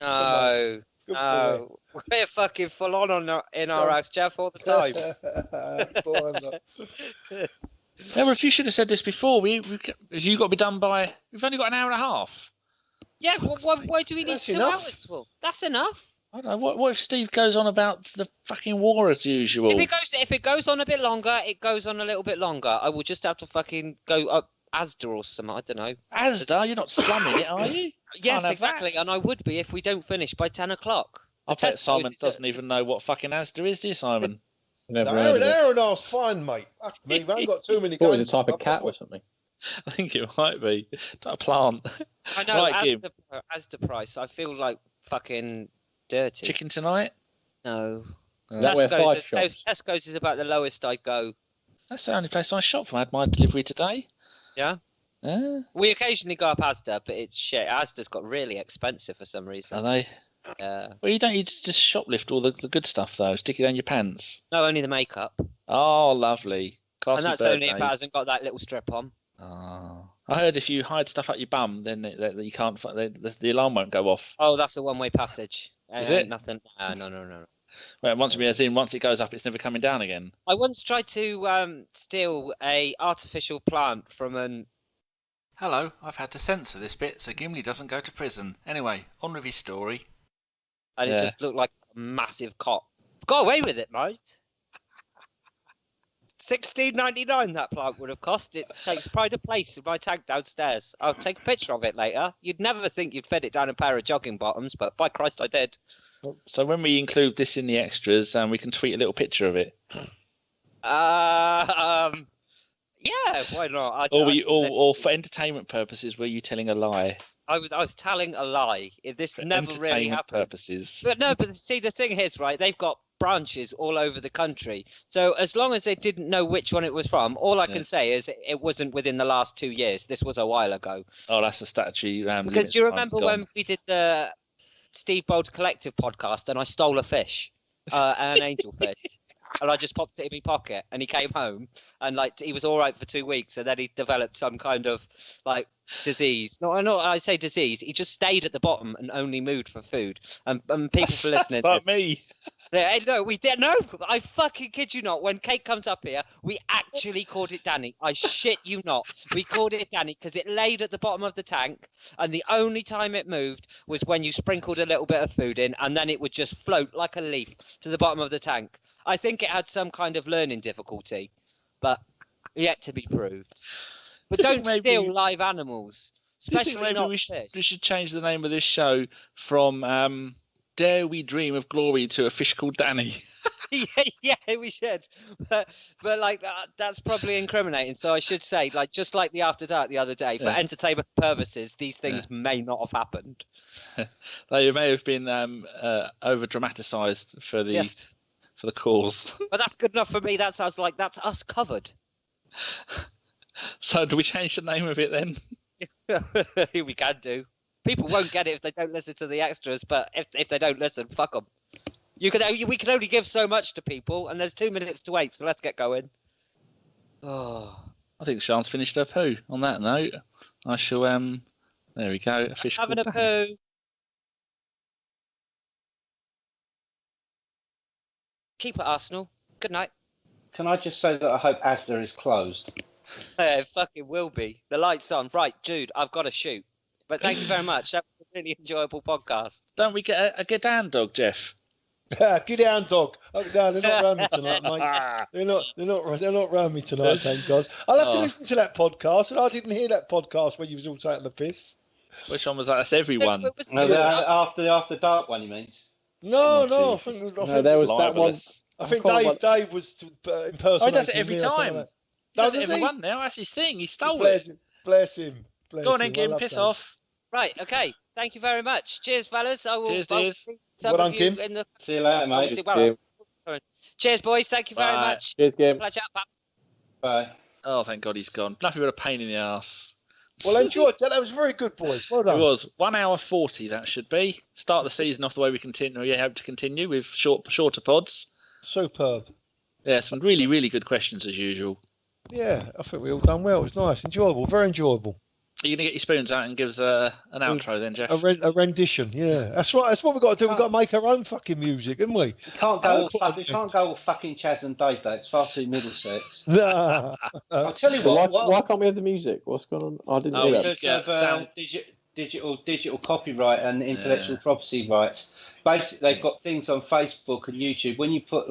No. We're fucking full on in our house, Geoff, all the time. Well, if you should have said this before, you got to be done by. We've only got an hour and a half. Yeah, why do we need 2 hours? Well, that's enough. I don't know. What if Steve goes on about the fucking war as usual? If it goes on a bit longer, it goes on a little bit longer. I will just have to fucking go up Asda or something. I don't know. Asda? You're not slumming it, are you? Yes, exactly. And I would be if we don't finish by 10 o'clock. I bet Simon doesn't even know what fucking Asda is, do you, Simon? Hour and a half's fine, mate. We haven't got too many games. What, is it a type of cat or something? I think it might be. A plant. I know, right, Asda price, I feel like fucking dirty. Chicken tonight? No. Tesco's is about the lowest I go. That's the only place I shop from. I had my delivery today. Yeah? We occasionally go up Asda, but it's shit. Asda's got really expensive for some reason. Are they? Well, you don't need to just shoplift all the good stuff, though. Stick it down your pants. No, only the makeup. Oh, lovely. Classy, and that's only if it hasn't got that little strip on. Oh. I heard if you hide stuff up your bum, then you can't. The alarm won't go off. Oh, that's a one-way passage. Is it? Nothing. No. Well, once it goes up, it's never coming down again. I once tried to steal a artificial plant from an... Hello, I've had to censor this bit so Gimli doesn't go to prison. Anyway, on with his story. and it just looked like a massive cot. Got away with it, mate. $16.99 that plant would have cost. It takes pride of place in my tank downstairs. I'll take a picture of it later. You'd never think you'd fed it down a pair of jogging bottoms, but by Christ, I did. So when we include this in the extras, we can tweet a little picture of it. Yeah, why not? Or for entertainment purposes, were you telling a lie? I was telling a lie. This For never really happened. Purposes. But see, the thing is, right? They've got branches all over the country. So as long as they didn't know which one it was from, all I can say is it wasn't within the last 2 years. This was a while ago. Oh, that's a statue. Because do you remember when we did the Steve Bold Collective podcast and I stole a fish, an angelfish, and I just popped it in my pocket and he came home and he was all right for 2 weeks and then he developed some kind of disease. No, I say disease. He just stayed at the bottom and only moved for food. And people for listening. Fuck me. Yeah, no, we did. No, I fucking kid you not. When Kate comes up here, we actually called it Danny. I shit you not. We called it Danny because it laid at the bottom of the tank, and the only time it moved was when you sprinkled a little bit of food in, and then it would just float like a leaf to the bottom of the tank. I think it had some kind of learning difficulty, but yet to be proved. But don't steal live animals, especially not fish. We should change the name of this show from Dare We Dream of Glory to a fish called Danny. yeah, we should. But that's probably incriminating. So I should say, just like the After Dark the other day, for entertainment purposes, these things may not have happened. They may have been over dramatised for the cause. But that's good enough for me. That sounds like that's us covered. So do we change the name of it then? We can do. People won't get it if they don't listen to the extras, but if they don't listen, fuck them. We can only give so much to people, and there's 2 minutes to wait, so let's get going. Oh, I think Sean's finished her poo. On that note, I shall there we go. A fish having a called poo. Keep it, Arsenal. Good night. Can I just say that I hope Asda is closed? It fucking will be. The light's on. Right, Jude, I've got to shoot. But thank you very much. That was a really enjoyable podcast. Don't we get a get down dog, Geoff? Get down, dog. They're not around me tonight, mate. They're not around me tonight, thank God. I'll have to listen to that podcast, and I didn't hear that podcast where you was all taking the piss. Which one was that? That's everyone. After dark one, he means. No, Oh, I think there was that one. I think Dave was impersonating. Oh, he does it every time. He does it every he? one now. That's his thing. He stole it. Bless him. Go on then, Kim. Piss off. Right, okay. Thank you very much. Cheers, fellas. Cheers. Well done, Kim. See you later, mate. Cheers, boys. Thank you very much. Cheers, Kim. Pleasure. Bye. Oh, thank God he's gone. Nothing but a pain in the arse. Well, enjoy it. That was very good, boys. Well done. It was 1 hour 40. That should be. Start the season off the way we continue. We hope to continue with shorter pods. Superb. Yeah, some really, really good questions as usual. Yeah, I think we all done well. It was nice, enjoyable, very enjoyable. Are you going to get your spoons out and give us an outro then, Geoff? A rendition, yeah. That's right. That's what we've got to do. We've got to make our own fucking music, haven't we? You can't go with fucking Chaz and Dave, though. It's far too Middlesex. Nah. I'll tell you what. Why can't we have the music? What's going on? I didn't hear that. Because of digital copyright and intellectual property rights. Basically, they've got things on Facebook and YouTube. When you put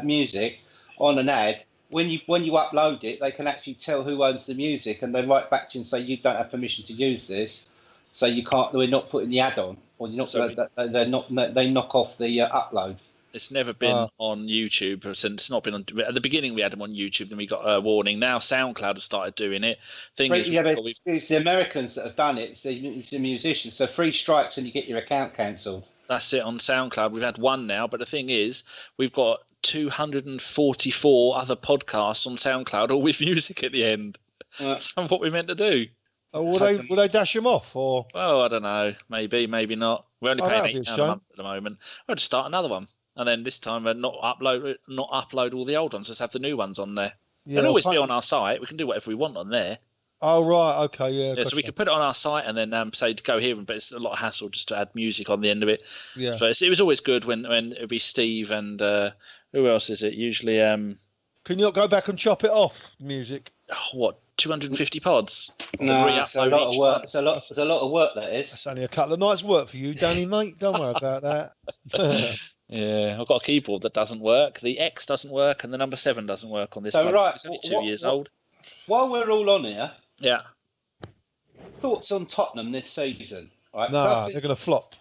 music on an ad, when you upload it, they can actually tell who owns the music, and they write back to you and say you don't have permission to use this, so you can't. We're not putting the ad on, or you're not. They knock off the upload. It's never been on YouTube since. It's not been on. At the beginning, we had them on YouTube, then we got a warning. Now SoundCloud have started doing it. It's the Americans that have done it. It's the musicians. So 3 strikes and you get your account cancelled. That's it on SoundCloud. We've had 1 now, but the thing is, we've got 244 other podcasts on SoundCloud, all with music at the end. That's what we meant to do. Will they dash them off, or? Well, I don't know. Maybe not. We're only paying £8 a month at the moment. We'll just start another one, and then this time not upload all the old ones. Just have the new ones on there. Yeah, they'll always be on our site. We can do whatever we want on there. Oh right, okay, yeah. So we could put it on our site and then say to go here, but it's a lot of hassle just to add music on the end of it. Yeah. So it was always good when it would be Steve and who else is it? Usually. Can you not go back and chop it off? Music. What? 250 pods. No, it's a lot of work. It's a lot of work, that is. That's only a couple of nights' work for you, Danny, mate. Don't worry about that. Yeah, I've got a keyboard that doesn't work. The X doesn't work, and the number 7 doesn't work on this one. Right, It's only 2 years old. While we're all on here, Yeah. thoughts on Tottenham this season? Right? Nah, they're going to flop.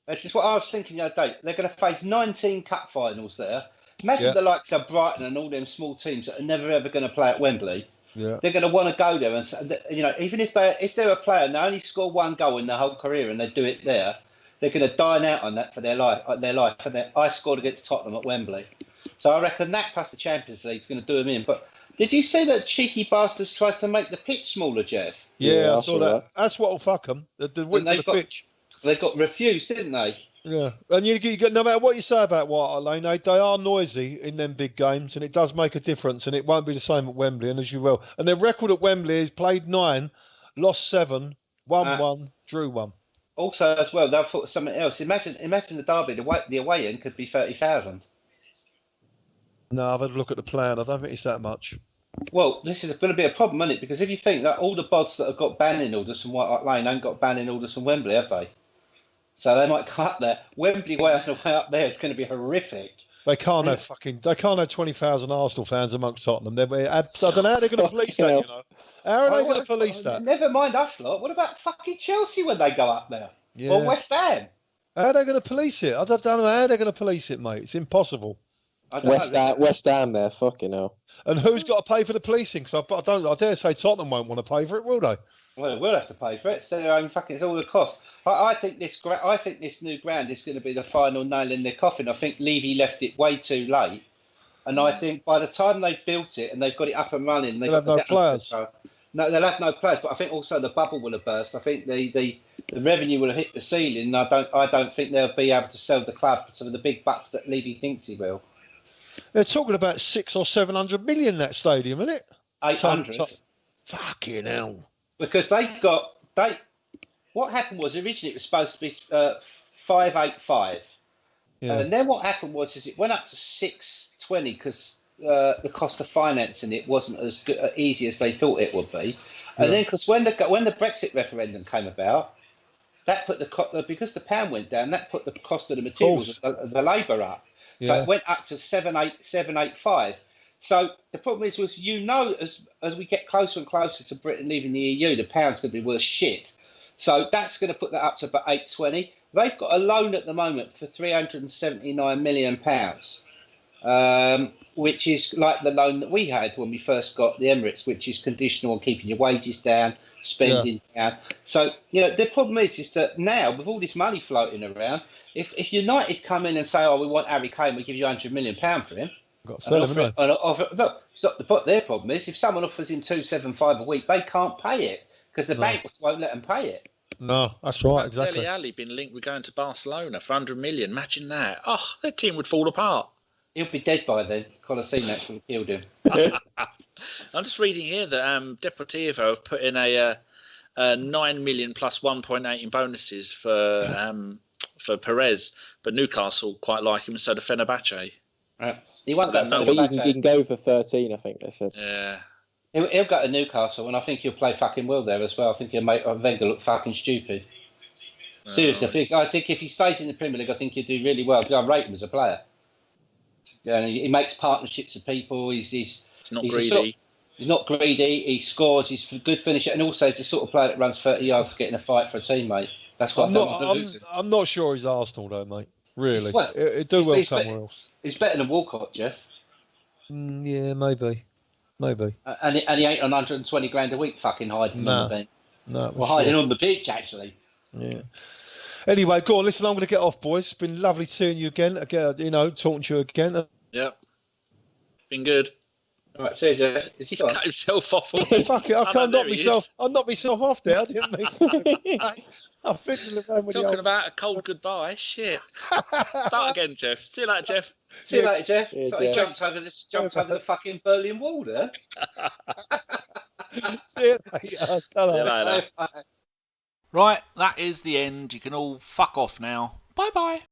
That's just what I was thinking the other day. They're going to face 19 cup finals there. Imagine the likes of Brighton and all them small teams that are never ever going to play at Wembley. Yeah. They're going to want to go there, and even if they're a player and they only score one goal in their whole career and they do it there, they're going to dine out on that for their life. And I scored against Tottenham at Wembley, so I reckon that plus the Champions League is going to do them in. But did you see that cheeky bastards tried to make the pitch smaller, Geoff? Yeah, I saw that. That's what'll fuck them. The width of the pitch. They got refused, didn't they? Yeah, and you got, no matter what you say about White Hart Lane, they are noisy in them big games, and it does make a difference, and it won't be the same at Wembley, and as you will. And their record at Wembley is played 9, lost 7, won 1, drew 1. Also, as well, they'll thought something else. Imagine the derby. The away end could be 30,000. No, I've had a look at the plan. I don't think it's that much. Well, this is going to be a problem, isn't it? Because if you think that all the bods that have got banning orders from White Hart Lane ain't got banning orders from Wembley, have they? So they might cut there. Wembley way up there is going to be horrific. They can't have 20,000 Arsenal fans amongst Tottenham. I don't know how they're going to police that. You know, how are they going to police that? Never mind us lot. What about fucking Chelsea when they go up there? Yeah. Or West Ham? How are they going to police it? I don't know how they're going to police it, mate. It's impossible. West Ham there, fucking hell. And who's got to pay for the policing? Because I dare say Tottenham won't want to pay for it, will they? Well, we'll have to pay for it. It's their own fucking. It's all the cost. I think this new ground is going to be the final nail in their coffin. I think Levy left it way too late, and I think by the time they've built it and they've got it up and running, they'll have no players. No, they'll have no players. But I think also the bubble will have burst. I think the revenue will have hit the ceiling. I don't think they'll be able to sell the club for some of the big bucks that Levy thinks he will. They're talking about 600 or 700 million that stadium, isn't it? 800. Fucking hell. Because what happened was originally it was supposed to be 585, and then what happened was it went up to 620 because the cost of financing it wasn't as easy as they thought it would be, and then because when the Brexit referendum came about, that put because the pound went down, that put the cost of the materials, the labour up, so it went up to 785. So the problem is, as we get closer and closer to Britain leaving the EU, the pound's going to be worth shit. So that's going to put that up to about 820. They've got a loan at the moment for £379 million, which is like the loan that we had when we first got the Emirates, which is conditional on keeping your wages down, spending down. So, the problem is that now, with all this money floating around, if United come in and say, we want Harry Kane, we give you £100 million for him, got to sell him, look, their problem is if someone offers him 275 a week, they can't pay it because the banks won't let them pay it. No, that's right, exactly. Dele Alli been linked with going to Barcelona for 100 million. Imagine that. Oh, their team would fall apart. He'll be dead by then. Kolasinac would have killed him. I'm just reading here that Deportivo have put in a 9 million plus 1.8 in bonuses for Perez, but Newcastle quite like him, and so do Fenerbahce. He won't go. He can go for 13, I think they said. Yeah. He'll go to Newcastle, and I think he'll play fucking well there as well. I think he'll make Wenger look fucking stupid. Seriously, I think if he stays in the Premier League, I think he'll do really well because I rate him as a player. Yeah, he makes partnerships with people. He's not greedy. He's not greedy. He scores. He's a good finisher, and also he's the sort of player that runs 30 yards to get in a fight for a teammate. That's what I'm not sure he's Arsenal though, mate. Really, it do well somewhere else. He's better than Walcott, Geoff. Yeah, maybe. And he ain't on 120 grand a week fucking hiding on the bench. No, hiding on the pitch, actually. Yeah. Anyway, go on. Listen, I'm going to get off, boys. It's been lovely seeing you again. Talking to you again. Yep. Been good. All right, see you, Geoff. He's cut himself off. Fuck it, I can't knock myself. I knocked myself off there. I didn't mean. I'm fiddling around with talking about a cold goodbye. Shit. Start again, Geoff. See you later, Geoff. See you later, Geoff. So he jumped over the fucking Berlin Wall there. See you later. See you later. Right, that is the end. You can all fuck off now. Bye-bye.